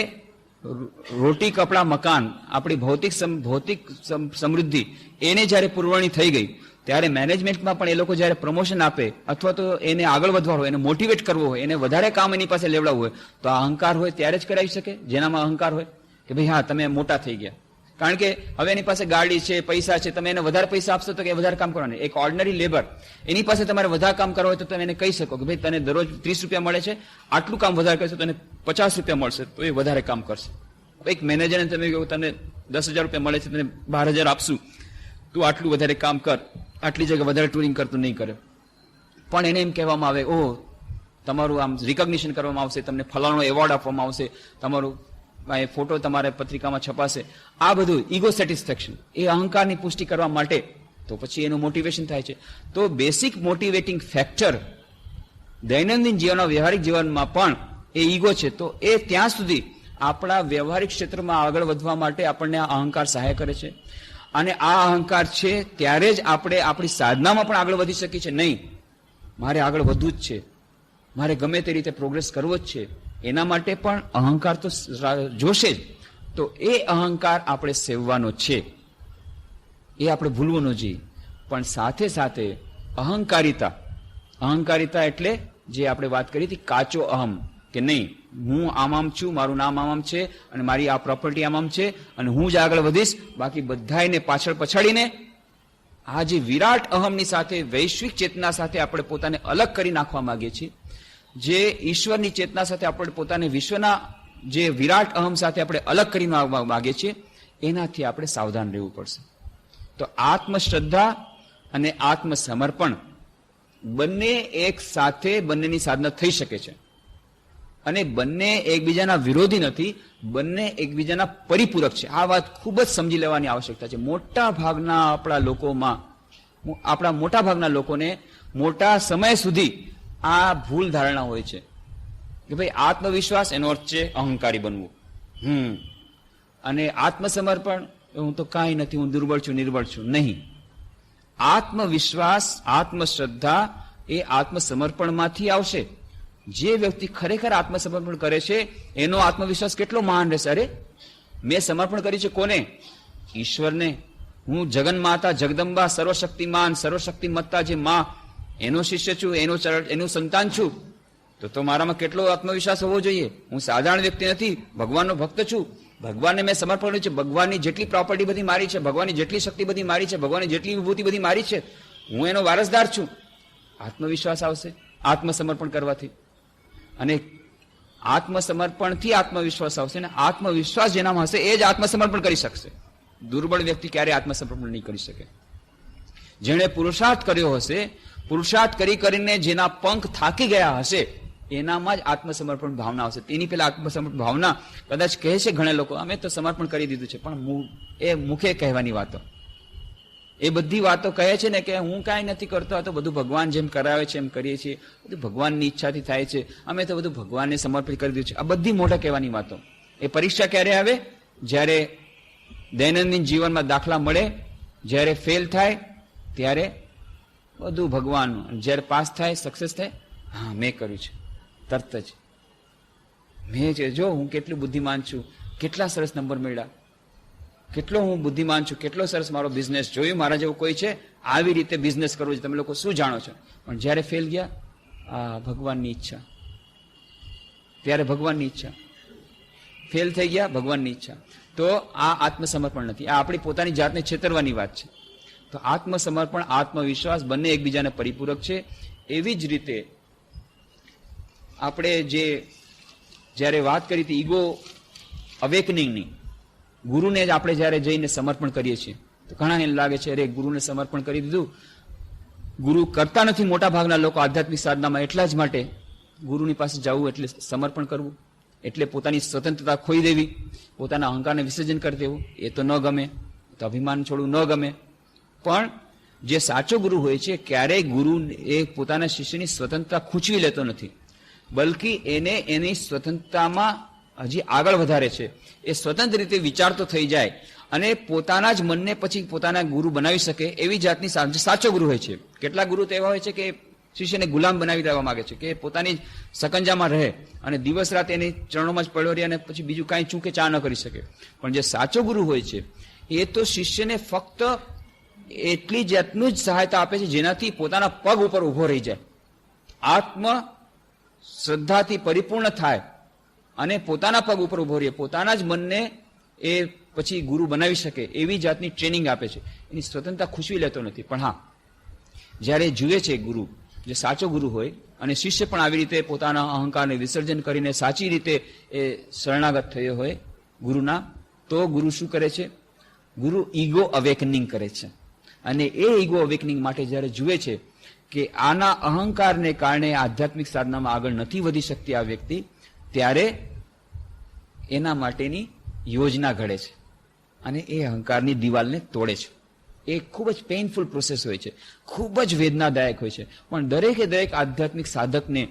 રોટી કપડા મકાન આપણી ભૌતિક સમૃદ્ધિ એને જ્યારે પુરવણી થઈ ગઈ, ત્યારે મેનેજમેન્ટમાં પણ એ લોકો જ્યારે પ્રમોશન આપે અથવા તો એને આગળ વધવા હોય, એને મોટિવેટ કરવો હોય, એને વધારે કામ એની પાસે લેવડાવવું હોય, તો આ અહંકાર હોય ત્યારે જ કરાવી શકે. જેનામાં અહંકાર હોય કે ભાઈ હા તમે મોટા થઈ ગયા, કારણ કે હવે એની પાસે ગાડી છે, પૈસા છે, તમે એને વધારે પૈસા આપશો તો કે વધારે કામ કરવાનું. એક ઓર્ડિનરી લેબર એની પાસે તમારે વધારે કામ કરવા હોય તો તમે એને કહી શકો કે ભાઈ તને દરરોજ 30 રૂપિયા મળે છે, આટલું કામ વધારે કરશો તો એને 50 રૂપિયા મળશે, તો એ વધારે કામ કરશે. એક મેનેજરને તમે કહો તને 10,000 રૂપિયા મળે છે, તને 12,000 આપશું, તું આટલું વધારે કામ કર, આટલી જગ્યા વધારે ટુરિંગ કરતું નહીં કરે. પણ એને એમ કહેવામાં આવે ઓહ તમારું આમ રિકોગ્નિશન કરવામાં આવશે, તમને ફલાણો એવોર્ડ આપવામાં આવશે, તમારું ફોટો તમારે પત્રિકામાં છપાશે. આ બધું ઈગો સેટિસ્ફેક્શન, એ અહંકારની પુષ્ટિ કરવા માટે તો પછી એનું મોટિવેશન થાય છે. તો બેસિક મોટિવેટિંગ ફેક્ટર દૈનંદિન જીવનના વ્યવહારિક જીવનમાં પણ એ ઈગો છે. તો એ ત્યાં સુધી આપણા વ્યવહારિક ક્ષેત્રમાં આગળ વધવા માટે આપણને આ અહંકાર સહાય કરે છે. અને આ અહંકાર છે ત્યારે જ આપણે આપણી સાધનામાં પણ આગળ વધી શકીએ છીએ. નહીં મારે આગળ વધવું જ છે, મારે ગમે તે રીતે પ્રોગ્રેસ કરવો જ છે, એના માટે પણ અહંકાર તો જોશે જ. તો એ અહંકાર આપણે સેવવાનો છે, એ આપણે ભૂલવું ન જોઈએ. પણ સાથે સાથે અહંકારિતા એટલે જે આપણે વાત કરી હતી કાચો અહમ, કે નહીં હું આમ છું, મારું નામ આમ છે અને મારી આ પ્રોપર્ટી આમ છે અને હું જ આગળ વધીશ, બાકી બધાને પાછળ પછાડીને આ જે વિરાટ અહમની સાથે વૈશ્વિક ચેતના સાથે આપણે પોતાને અલગ કરી નાખવા માંગીએ છીએ. જે ઈશ્વરની ચેતના સાથે આપણે પોતાને વિશ્વના જે વિરાટ અહમ સાથે આપણે અલગ કરી નાખવા માંગીએ છીએ, એનાથી આપણે સાવધાન રહેવું પડશે. તો આત્મશ્રદ્ધા અને આત્મસમર્પણ બંને એક સાથે બંનેની સાધના થઈ શકે છે. અને બંને એકબીજાના વિરોધી નથી, બંને એકબીજાના પરિપૂરક છે. આ વાત ખૂબ જ સમજી લેવાની આવશ્યકતા છે. મોટા ભાગના લોકોને મોટા સમય સુધી આ ભૂલ ધારણા હોય છે કે ભાઈ આત્મવિશ્વાસ એનો અર્થ છે અહંકારી બનવું, અને આત્મસમર્પણ હું તો કાંઈ નથી, હું દુર્બળ છું, નિર્બળ છું. નહીં, આત્મવિશ્વાસ આત્મશ્રદ્ધા એ આત્મસમર્પણમાંથી આવશે. જે વ્યક્તિ ખરેખર આત્મસમર્પણ કરે છે એનો આત્મવિશ્વાસ કેટલો મહાન રહેશે. અરે મેં સમર્પણ કર્યું છે કોને? ઈશ્વરને. હું જગન માતા જગદંબા સર્વશક્તિમાન સર્વશક્તિમત્તા જે માં એનો શિષ્ય છું, એનું સંતાન છું. તો મારામાં કેટલો આત્મવિશ્વાસ હોવો જોઈએ. હું સાધારણ વ્યક્તિ નથી, ભગવાનનો ભક્ત છું. ભગવાનને મેં સમર્પણ કર્યું છે. ભગવાનની જેટલી પ્રોપર્ટી બધી મારી છે, ભગવાનની જેટલી શક્તિ બધી મારી છે, ભગવાનની જેટલી વિભૂતિ બધી મારી છે, હું એનો વારસદાર છું. આત્મવિશ્વાસ આવશે આત્મસમર્પણ કરવાથી. અને આત્મસમર્પણથી આત્મવિશ્વાસ આવશે. અને આત્મવિશ્વાસ જેનામાં હશે એ જ આત્મસમર્પણ કરી શકશે. દુર્બળ વ્યક્તિ ક્યારેય આત્મસમર્પણ નહીં કરી શકે. જેણે પુરુષાર્થ કર્યો હશે, પુરુષાર્થ કરીને જેના પંખ થાકી ગયા હશે, એનામાં જ આત્મસમર્પણ ભાવના આવશે. તેની પહેલા આત્મસમર્પણ ભાવના કદાચ કહે છે ઘણા લોકો અમે તો સમર્પણ કરી દીધું છે, પણ એ મુખે કહેવાની વાતો, એ બધી વાતો કહે છે ને કે હું કાંઈ નથી કરતો, આ તો બધું ભગવાન જેમ કરાવે છે એમ કરીએ છીએ, બધું ભગવાનની ઈચ્છાથી થાય છે, અમે તો બધું ભગવાનને સમર્પિત કરી દીધું છે. આ બધી મોટા કહેવાની વાતો. એ પરીક્ષા ક્યારે આવે? જ્યારે દૈનંદિન જીવનમાં દાખલા મળે, જ્યારે ફેલ થાય ત્યારે બધું ભગવાન, જ્યારે પાસ થાય સક્સેસ થાય, હા મેં કર્યું છે, તરત જ મેં જો હું કેટલું બુદ્ધિમાન છું, કેટલા સરસ નંબર મળ્યા, કેટલો હું બુદ્ધિમાન છું, કેટલો સરસ મારો બિઝનેસ, જોયું મારા જેવું કોઈ છે, આવી રીતે બિઝનેસ કરવું છે, તમે લોકો શું જાણો છો. પણ જ્યારે ફેલ ગયા, આ ભગવાનની ઈચ્છા, ત્યારે ભગવાનની ઈચ્છા, ફેલ થઈ ગયા ભગવાનની ઈચ્છા. તો આ આત્મસમર્પણ નથી, આ આપણી પોતાની જાતને છેતરવાની વાત છે. તો આત્મસમર્પણ આત્મવિશ્વાસ બંને એકબીજાને પરિપૂરક છે. એવી જ રીતે આપણે જ્યારે વાત કરી હતી ઈગો અવેકનિંગની, ગુરુને જ આપણે જ્યારે જઈને સમર્પણ કરીએ છીએ તો ઘણાને લાગે છે અરે ગુરુને સમર્પણ કરી દીધું. ગુરુ કરતા નથી મોટા ભાગના લોકો આધ્યાત્મિક સાધનામાં, એટલા જ માટે ગુરુની પાસે જવું એટલે સમર્પણ કરવું. એટલે પોતાની સ્વતંત્રતા ખોઈ દેવી, પોતાના અહંકારને વિસર્જન કરી દેવું, એ તો ન ગમે, તો અભિમાન છોડવું ન ગમે. પણ જે સાચો ગુરુ હોય છે, ક્યારેય ગુરુ એ પોતાના શિષ્યની સ્વતંત્રતા ખૂંચવી લેતો નથી, બલકી એને એની સ્વતંત્રતામાં હજી આગળ વધારે છે. એ સ્વતંત્ર રીતે વિચારતો થઈ જાય અને પોતાના જ મનને પછી પોતાના ગુરુ બનાવી શકે એવી જાતની સાચો ગુરુ હોય છે. કેટલાક ગુરુ તો એવા હોય છે કે શિષ્યને ગુલામ બનાવી દેવા માંગે છે, કે પોતાની સકંજામાં રહે અને દિવસ રાત એની ચરણોમાં જ પડ્યો રહે અને પછી બીજું કાંઈ ચૂકે ચા ન કરી શકે. પણ જે સાચો ગુરુ હોય છે એ તો શિષ્યને ફક્ત એટલી જાતનું જ સહાયતા આપે છે જેનાથી પોતાના પગ ઉપર ઉભો રહી જાય, આત્મ શ્રદ્ધાથી પરિપૂર્ણ થાય અને પોતાના પગ ઉપર ઉભો રહે, પોતાના જ મનને એ પછી ગુરુ બનાવી શકે એવી જાતની ટ્રેનિંગ આપે છે. એની સ્વતંત્રતા ખુશવી લેતો નથી. પણ હા, જ્યારે જુએ છે ગુરુ, જે સાચો ગુરુ હોય, અને શિષ્ય પણ આવી રીતે પોતાના અહંકારને વિસર્જન કરીને સાચી રીતે એ શરણાગત થયો હોય ગુરુના, તો ગુરુ શું કરે છે? ગુરુ ઈગો અવેકનિંગ કરે છે. અને એ ઈગો અવેકનિંગ માટે જ્યારે જુએ છે કે આના અહંકારને કારણે આધ્યાત્મિક સાધનામાં આગળ નથી વધી શકતી આ વ્યક્તિ, ત્યારે એના માટેની યોજના ઘડે છે અને એ અહંકારની દિવાલને તોડે છે. એ ખૂબ જ પેઇનફુલ પ્રોસેસ હોય છે, ખૂબ જ વેદનાદાયક હોય છે. પણ દરેકે દરેક આધ્યાત્મિક સાધકને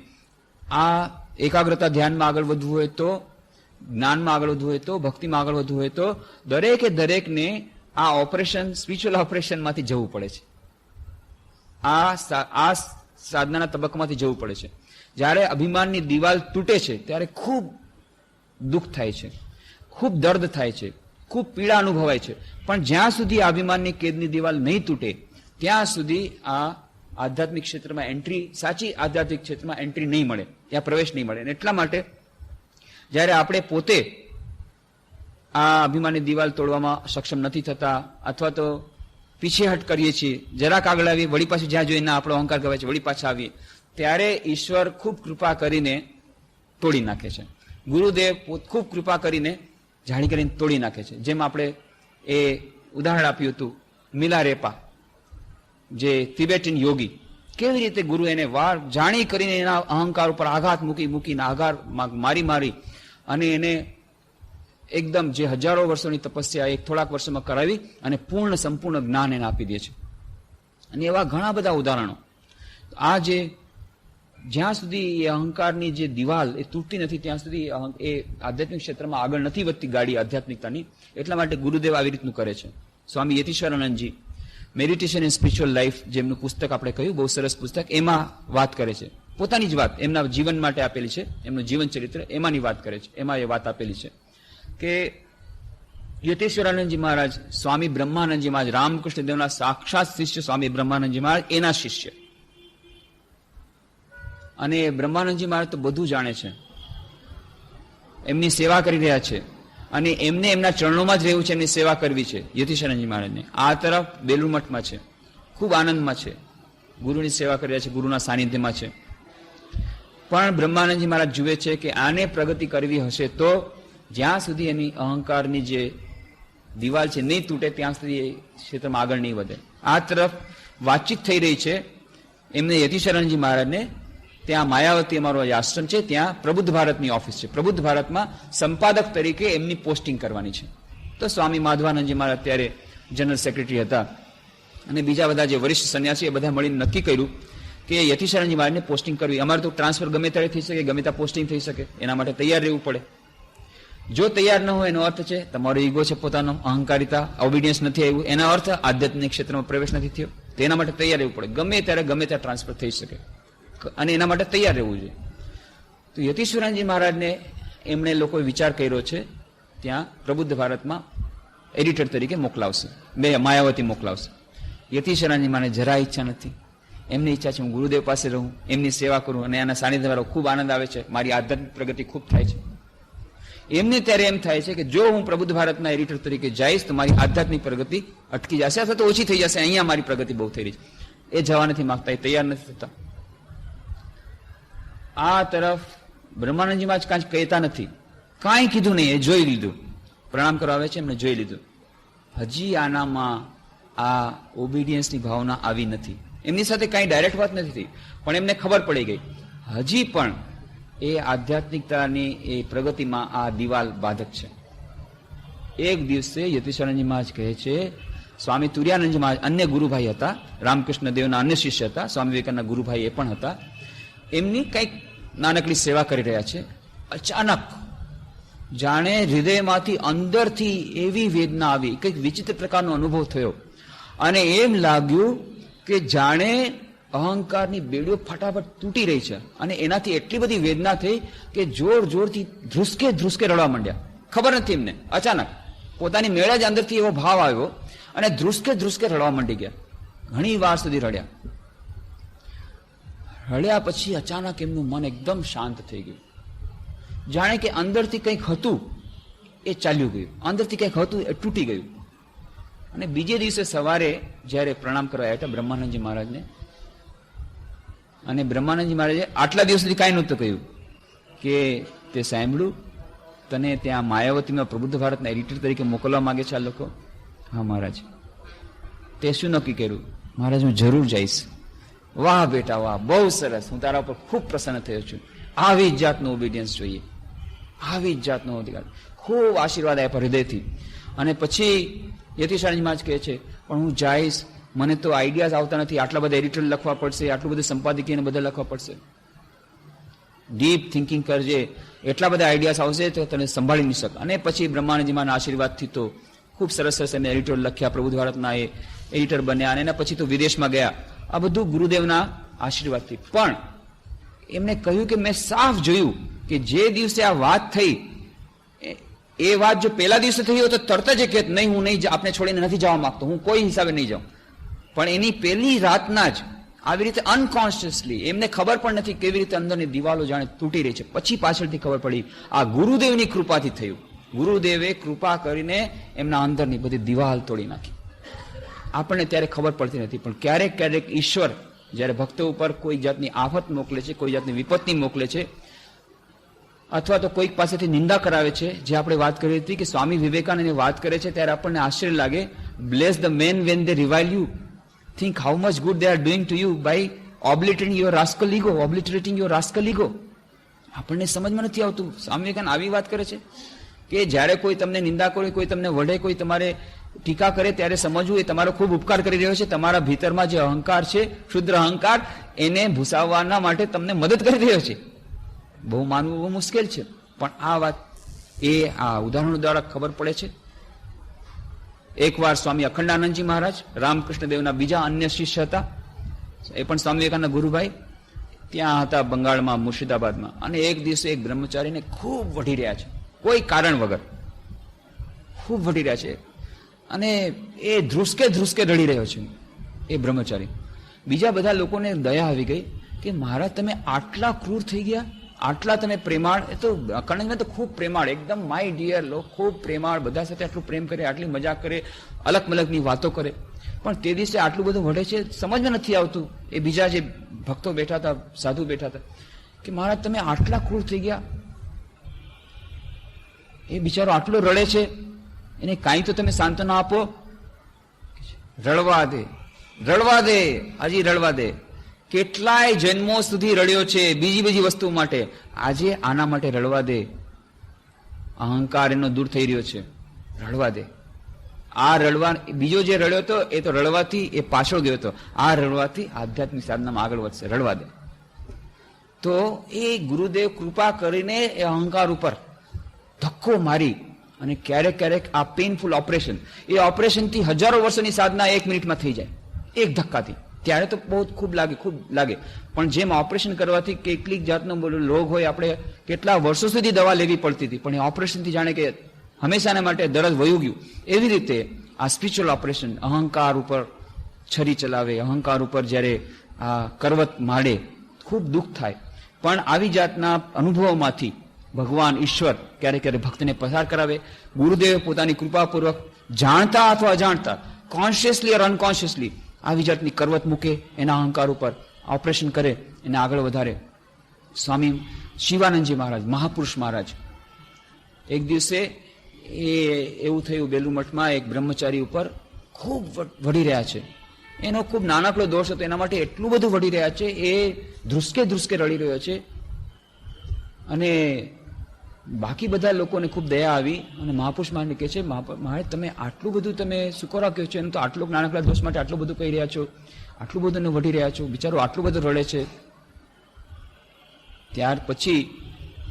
આ એકાગ્રતા ધ્યાનમાં આગળ વધવું હોય તો, જ્ઞાનમાં આગળ વધવું હોય તો, ભક્તિમાં આગળ વધવું હોય તો દરેકે દરેકને આ ઓપરેશન, સ્પિરિચ્યુઅલ ઓપરેશનમાંથી જવું પડે છે. આ સાધનાના તબક્કામાંથી જવું પડે છે. જ્યારે અભિમાનની દિવાલ તૂટે છે ત્યારે ખૂબ દુઃખ થાય છે, ખૂબ દર્દ થાય છે, ખૂબ પીડા અનુભવાય છે. પણ જ્યાં સુધી આ અભિમાનની કેદની દિવાલ નહીં તૂટે ત્યાં સુધી આ આધ્યાત્મિક ક્ષેત્રમાં એન્ટ્રી, સાચી આધ્યાત્મિક ક્ષેત્રમાં એન્ટ્રી નહીં મળે, ત્યાં પ્રવેશ નહીં મળે. અને એટલા માટે જ્યારે આપણે પોતે આ અભિમાનની દિવાલ તોડવામાં સક્ષમ નથી થતા, અથવા તો પીછેહટ કરીએ છીએ, જરાક આગળ આવીએ, વળી પાછું જ્યાં જોઈને આપણો અહંકાર કહેવાય છે, વળી પાછા આવીએ, ત્યારે ઈશ્વર ખૂબ કૃપા કરીને તોડી નાખે છે. ગુરુદેવ ખૂબ કૃપા કરીને જાણી કરીને તોડી નાખે છે. જેમ આપણે એ ઉદાહરણ આપ્યું હતું મિલારેપા, જે તિબેટીન યોગી, કેવી રીતે ગુરુ એને વાર જાણી કરીને એના અહંકાર ઉપર આઘાત મૂકીને આઘાત મારી અને એને એકદમ જે હજારો વર્ષોની તપસ્યા એક થોડાક વર્ષોમાં કરાવી અને સંપૂર્ણ જ્ઞાન એને આપી દે છે. અને એવા ઘણા બધા ઉદાહરણો. આ જે જ્યાં સુધી એ અહંકારની જે દિવાલ એ તૂટતી નથી ત્યાં સુધી એ આધ્યાત્મિક ક્ષેત્રમાં આગળ નથી વધતી ગાડી આધ્યાત્મિકતાની. એટલા માટે ગુરુદેવ આવી રીતનું કરે છે. સ્વામી યતીશ્વરાનંદજી મેડિટેશન ઇન સ્પિરિચ્યુઅલ લાઈફ, જેમનું પુસ્તક આપણે કહ્યું, બહુ સરસ પુસ્તક, એમાં વાત કરે છે, પોતાની જ વાત એમના જીવન માટે આપેલી છે, એમનું જીવન ચરિત્ર એમાંની વાત કરે છે. એમાં એ વાત આપેલી છે કે યતીશ્વરાનંદજી મહારાજ, સ્વામી બ્રહ્માનંદજી મહારાજ, રામકૃષ્ણ દેવના સાક્ષાત શિષ્ય સ્વામી બ્રહ્માનંદજી મહારાજ, એના શિષ્ય. અને બ્રહ્માનંદજી મહારાજ તો બધું જાણે છે, એમની સેવા કરી રહ્યા છે અને એમને એમના ચરણોમાં જ રહેવું છે, એમની સેવા કરવી છે યતીશ્વરાનંદજી મહારાજને. આ તરફ બેલુર મઠમાં છે, ખૂબ આનંદમાં છે, ગુરુની સેવા કરી રહ્યા છે, ગુરુના સાનિધ્યમાં છે. પણ બ્રહ્માનંદજી મહારાજ જુએ છે કે આને પ્રગતિ કરવી હશે તો જ્યાં સુધી એની અહંકારની જે દિવાલ છે નહીં તૂટે ત્યાં સુધી એ ક્ષેત્રમાં આગળ નહીં વધે. આ તરફ વાતચીત થઈ રહી છે એમને યતીશ્વરાનંદજી મહારાજને, ત્યાં માયાવતી અમારો આશ્રમ છે, ત્યાં પ્રબુદ્ધ ભારતની ઓફિસ છે, પ્રબુદ્ધ ભારતમાં સંપાદક તરીકે એમની પોસ્ટિંગ કરવાની છે. તો સ્વામી માધવાનંદજી મહારાજ ત્યારે જનરલ સેક્રેટરી હતા અને બીજા બધા જે વરિષ્ઠ સંન્યાસી એ બધા મળીને નક્કી કર્યું કે યતીશ્વરાનંદજી મહારાજને પોસ્ટિંગ કરવી. અમારે તો ટ્રાન્સફર ગમે ત્યારે થઈ શકે, ગમે ત્યાં પોસ્ટિંગ થઈ શકે, એના માટે તૈયાર રહેવું પડે. જો તૈયાર ન હોય એનો અર્થ છે તમારો ઈગો છે, પોતાનો અહંકારિતા, ઓબિડિયન્સ નથી આવ્યું, એના અર્થ આધ્યાત્મિક ક્ષેત્રમાં પ્રવેશ નથી થયો. તેના માટે તૈયાર રહેવું પડે. ગમે ત્યારે ગમે ત્યાં ટ્રાન્સફર થઈ શકે અને એના માટે તૈયાર રહેવું જોઈએ. તો યતીશ્વરાનંદજી મહારાજને એમણે લોકોએ વિચાર કર્યો છે ત્યાં પ્રબુદ્ધ ભારતમાં એડિટર તરીકે મોકલાવશે, માયાવતી મોકલાવશે. યતીશ્વરાનંદજી મહારાજને જરા ઈચ્છા નથી. એમની ઈચ્છા છે હું ગુરુદેવ પાસે રહું, એમની સેવા કરું અને આના સાનિધ્યમાં ખૂબ આનંદ આવે છે, મારી આધ્યાત્મિક પ્રગતિ ખૂબ થાય છે. એમને ત્યારે એમ થાય છે કે જો હું પ્રબુદ્ધ ભારતના એડિટર તરીકે જઈશ તો મારી આધ્યાત્મિક પ્રગતિ અટકી જશે અથવા તો ઓછી થઈ જશે, અહીંયા મારી પ્રગતિ બહુ થઈ રહી છે. એ જવા નથી માંગતા, એ તૈયાર નથી થતા. આ તરફ બ્રહ્માનંદજી મહારાજ કાંઈ કહેતા નથી, કાંઈ કીધું નહીં, એ જોઈ લીધું. પ્રણામ કરવા આવે છે, એમને જોઈ લીધું. હજી આનામાં આ ઓબિડિયન્સની ભાવના આવી નથી. એમની સાથે કાંઈ ડાયરેક્ટ વાત નથી થઈ, પણ એમને ખબર પડી ગઈ હજી પણ એ આધ્યાત્મિકતાની એ પ્રગતિમાં આ દિવાલ બાધક છે. એક દિવસે યતીશ્વરાનંદજી મહારાજ કહે છે, સ્વામી તુર્યાનંદજી મહારાજ અન્ય ગુરુભાઈ હતા, રામકૃષ્ણ દેવના અન્ય શિષ્ય હતા, સ્વામી વિવેકાનંદના ગુરુભાઈ એ પણ હતા. એમની કંઈક નાનકડી સેવા કરી રહ્યા છે. અચાનક જાણે હૃદયમાંથી અંદરથી એવી વેદના આવી, કંઈક વિચિત્ર પ્રકારનો અનુભવ થયો અને એમ લાગ્યું કે જાણે અહંકારની બેડીઓ ફટાફટ તૂટી રહી છે. અને એનાથી એટલી બધી વેદના થઈ કે જોર જોરથી ધ્રુસકે ધ્રુસકે રડવા માંડ્યા. ખબર નથી એમને, અચાનક પોતાની મેળા જ અંદરથી એવો ભાવ આવ્યો અને ધ્રુસકે ધ્રુસકે રડવા માંડી ગયા. ઘણી વાર સુધી રડ્યા. રડ્યા પછી અચાનક એમનું મન એકદમ શાંત થઈ ગયું. જાણે કે અંદરથી કંઈક હતું એ ચાલ્યું ગયું, અંદરથી કંઈક હતું એ તૂટી ગયું. અને બીજે દિવસે સવારે જ્યારે પ્રણામ કરવા આવ્યા હતા બ્રહ્માનંદજી મહારાજને, અને બ્રહ્માનંદજી મહારાજે આટલા દિવસ સુધી કાંઈ નહોતું કહ્યું કે તે સાંભળ્યું તને ત્યાં માયાવતીમાં પ્રબુદ્ધ ભારતના એડિટર તરીકે મોકલવા માંગે છે આ લોકો. હા મહારાજ. તે શું નક્કી કર્યું? મહારાજ હું જરૂર જઈશ. વાહ બેટા વાહ, બહુ સરસ, હું તારા ઉપર ખૂબ પ્રસન્ન થયો છું. આવી જ જાતનું ઓબિડિયન્સ જોઈએ, આવી જ જાતનો અધિકાર. ખૂબ આશીર્વાદ આપ્યા હૃદયથી. અને પછી યતીશ્વરાનંદજી મહારાજ કહે છે, પણ હું જઈશ, મને તો આઈડિયાઝ આવતા નથી, આટલા બધા એડિટર લખવા પડશે, આટલું બધું સંપાદકીયને બધા લખવા પડશે. ડીપ થિંકિંગ કરજે, એટલા બધા આઈડિયાઝ આવશે તો તને સંભાળી નહીં શકે. અને પછી બ્રહ્માનંદજી મહારાજના આશીર્વાદથી તો ખૂબ સરસ સરસ એમને એડિટર લખ્યા, પ્રબુદ્ધ ભારતના એ એડિટર બન્યા, અને એના પછી તો વિદેશમાં ગયા. આ બધું ગુરુદેવના આશીર્વાદથી. પણ એમને કહ્યું કે મેં સાફ જોયું કે જે દિવસે આ વાત થઈ એ વાત જો પહેલા દિવસે થઈ હોય તો તરત જ કે નહીં, હું નહીં, આપને છોડીને નથી જવા માંગતો, હું કોઈ હિસાબે નહીં જાઉં. પણ એની પહેલી રાતના જ આવી રીતે અનકોન્શિયસલી, એમને ખબર પણ નથી કેવી રીતે અંદરની દિવાલો જાણે તૂટી રહી છે. પછી પાછળથી ખબર પડી આ ગુરુદેવની કૃપાથી થયું. ગુરુદેવે કૃપા કરીને એમના અંદરની બધી દિવાલ તોડી નાખી. આપણને ત્યારે ખબર પડતી નથી, પણ ક્યારેક ક્યારેક ઈશ્વર જ્યારે ભક્તો ઉપર કોઈ જાતની આફત મોકલે છે, કોઈ જાતની વિપત્તિ મોકલે છે, અથવા તો કોઈક પાસેથી નિંદા કરાવે છે. જે આપણે વાત કરી હતી કે સ્વામી વિવેકાનંદ વાત કરે છે ત્યારે આપણને આશ્ચર્ય લાગે, bless the man when they revile you, think how much good they are doing to you by obliterating your rascal ego. આપણને સમજમાં નથી આવતું. સ્વામી વિવેકાનંદ આવી વાત કરે છે કે જ્યારે કોઈ તમને નિંદા કરે, કોઈ તમને વઢે, કોઈ તમારે ટીકા કરે, ત્યારે સમજવું એ તમારો ખૂબ ઉપકાર કરી રહ્યો છે. તમારા ભીતરમાં જે અહંકાર છે, ક્ષુદ્ર અહંકાર, એને ભૂસાવવાના માટે તમને મદદ કરી રહ્યો છે. બહુ માનવું બહુ મુશ્કેલ છે, પણ આ વાત એ આ ઉદાહરણો દ્વારા ખબર પડે છે. એકવાર સ્વામી અખંડાનંદજી મહારાજ, રામકૃષ્ણ દેવના બીજા અન્ય શિષ્ય હતા, એ પણ સ્વામી વિવેકાનંદના ગુરુભાઈ, ત્યાં હતા બંગાળમાં, મુર્શિદાબાદમાં. અને એક દિવસે એક બ્રહ્મચારીને ખૂબ વઢી રહ્યા છે, કોઈ કારણ વગર ખૂબ વઢી રહ્યા છે, અને એ ધ્રુસકે ધ્રુસકે રડી રહ્યો છે એ બ્રહ્મચારી. બીજા બધા લોકોને દયા આવી ગઈ કે મહારાજ તમે આટલા ક્રૂર થઈ ગયા, આટલા તમે પ્રેમાળ. એ તો અખંડાનંદ તો ખૂબ પ્રેમાળ, એકદમ માય ડિયર લો, ખૂબ પ્રેમાળ, બધા સાથે આટલું પ્રેમ કરે, આટલી મજાક કરે, અલગ મલગની વાતો કરે. પણ તે દિવસે આટલું બધું વઢે છે, સમજમાં નથી આવતું. એ બીજા જે ભક્તો બેઠા હતા, સાધુ બેઠા હતા, કે મહારાજ તમે આટલા ક્રૂર થઈ ગયા, એ બિચારો આટલો રડે છે, એને કાંઈ તો તમે સાંત્વના આપો. રડવા દે, રડવા દે, હજી રડવા દે. કેટલાય જન્મો સુધી રડ્યો છે બીજી વસ્તુ માટે, આજે આના માટે રડવા દે. અહંકાર એનો દૂર થઈ રહ્યો છે, રડવા દે. આ રડવા, બીજો જે રડ્યો હતો એ તો રડવાથી એ પાછળ ગયો હતો, આ રડવાથી આધ્યાત્મિક સાધનામાં આગળ વધશે. રડવા દે. તો એ ગુરુદેવ કૃપા કરીને એ અહંકાર ઉપર ધક્કો મારી, અને ક્યારેક ક્યારેક આ પેઇનફુલ ઓપરેશન, એ ઓપરેશનથી હજારો વર્ષોની સાધના 1 મિનિટમાં થઈ જાય, એક ધક્કાથી. ત્યારે તો બહુ ખૂબ લાગે, પણ જેમ ઓપરેશન કરવાથી કેટલીક જાતનો રોગ હોય, આપણે કેટલા વર્ષો સુધી દવા લેવી પડતી હતી, પણ એ ઓપરેશનથી જાણે કે હંમેશાના માટે દર્દ વયું ગયું. એવી રીતે આ સ્પિરિચ્યુઅલ ઓપરેશન, અહંકાર ઉપર છરી ચલાવે, અહંકાર ઉપર જ્યારે આ કરવત માંડે, ખૂબ દુઃખ થાય. પણ આવી જાતના અનુભવોમાંથી ભગવાન ઈશ્વર ક્યારેક ક્યારેક ભક્તને પસાર કરાવે. ગુરુદેવે પોતાની કૃપાપૂર્વક જાણતા અથવા અજાણતા, કોન્શિયસલી ઓર અનકોન્શિયસલી આવી જાતની કરવત મૂકે, એના અહંકાર ઉપર ઓપરેશન કરે, એને આગળ વધારે. સ્વામી શિવાનંદજી મહારાજ, મહાપુરુષ મહારાજ, એક દિવસે એ એવું થયું, બેલું મઠમાં એક બ્રહ્મચારી ઉપર ખૂબ વઢી રહ્યા છે. એનો ખૂબ નાનકડો દોષ હતો, એના માટે એટલું બધું વઢી રહ્યા છે, એ ધ્રુસકે ધ્રુસકે રડી રહ્યો છે. અને બાકી બધા લોકોને ખૂબ દયા આવી અને મહાપુરુષ માને કહે છે, મહારાજ તમે આટલું બધું તમે સુકોરા કહો છો, એમ તો આટલું નાનકડા દોષ માટે આટલું બધું કહી રહ્યા છો, આટલું બધું વઢી રહ્યા છો, બિચારો આટલું બધું રડે છે. ત્યાર પછી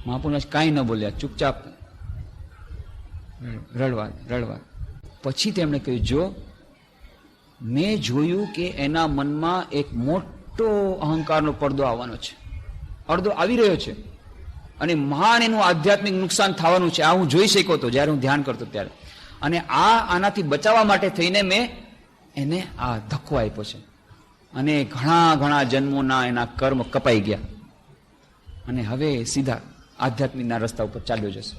મહાપુરુષ કાંઈ ન બોલ્યા, ચૂપચાપ રડવા. પછી તેમણે કહ્યું, જો મેં જોયું કે એના મનમાં એક મોટો અહંકારનો પડદો આવવાનો છે, અડધો આવી રહ્યો છે અને મહાન એનું આધ્યાત્મિક નુકસાન થવાનું છે. આ હું જોઈ શક્યો હતો જ્યારે હું ધ્યાન કરતો ત્યારે. અને આનાથી બચાવવા માટે થઈને મેં એને આ ધક્કો આપ્યો છે. અને ઘણા જન્મોના એના કર્મ કપાઈ ગયા અને હવે સીધા આધ્યાત્મિકના રસ્તા ઉપર ચાલ્યો જશે.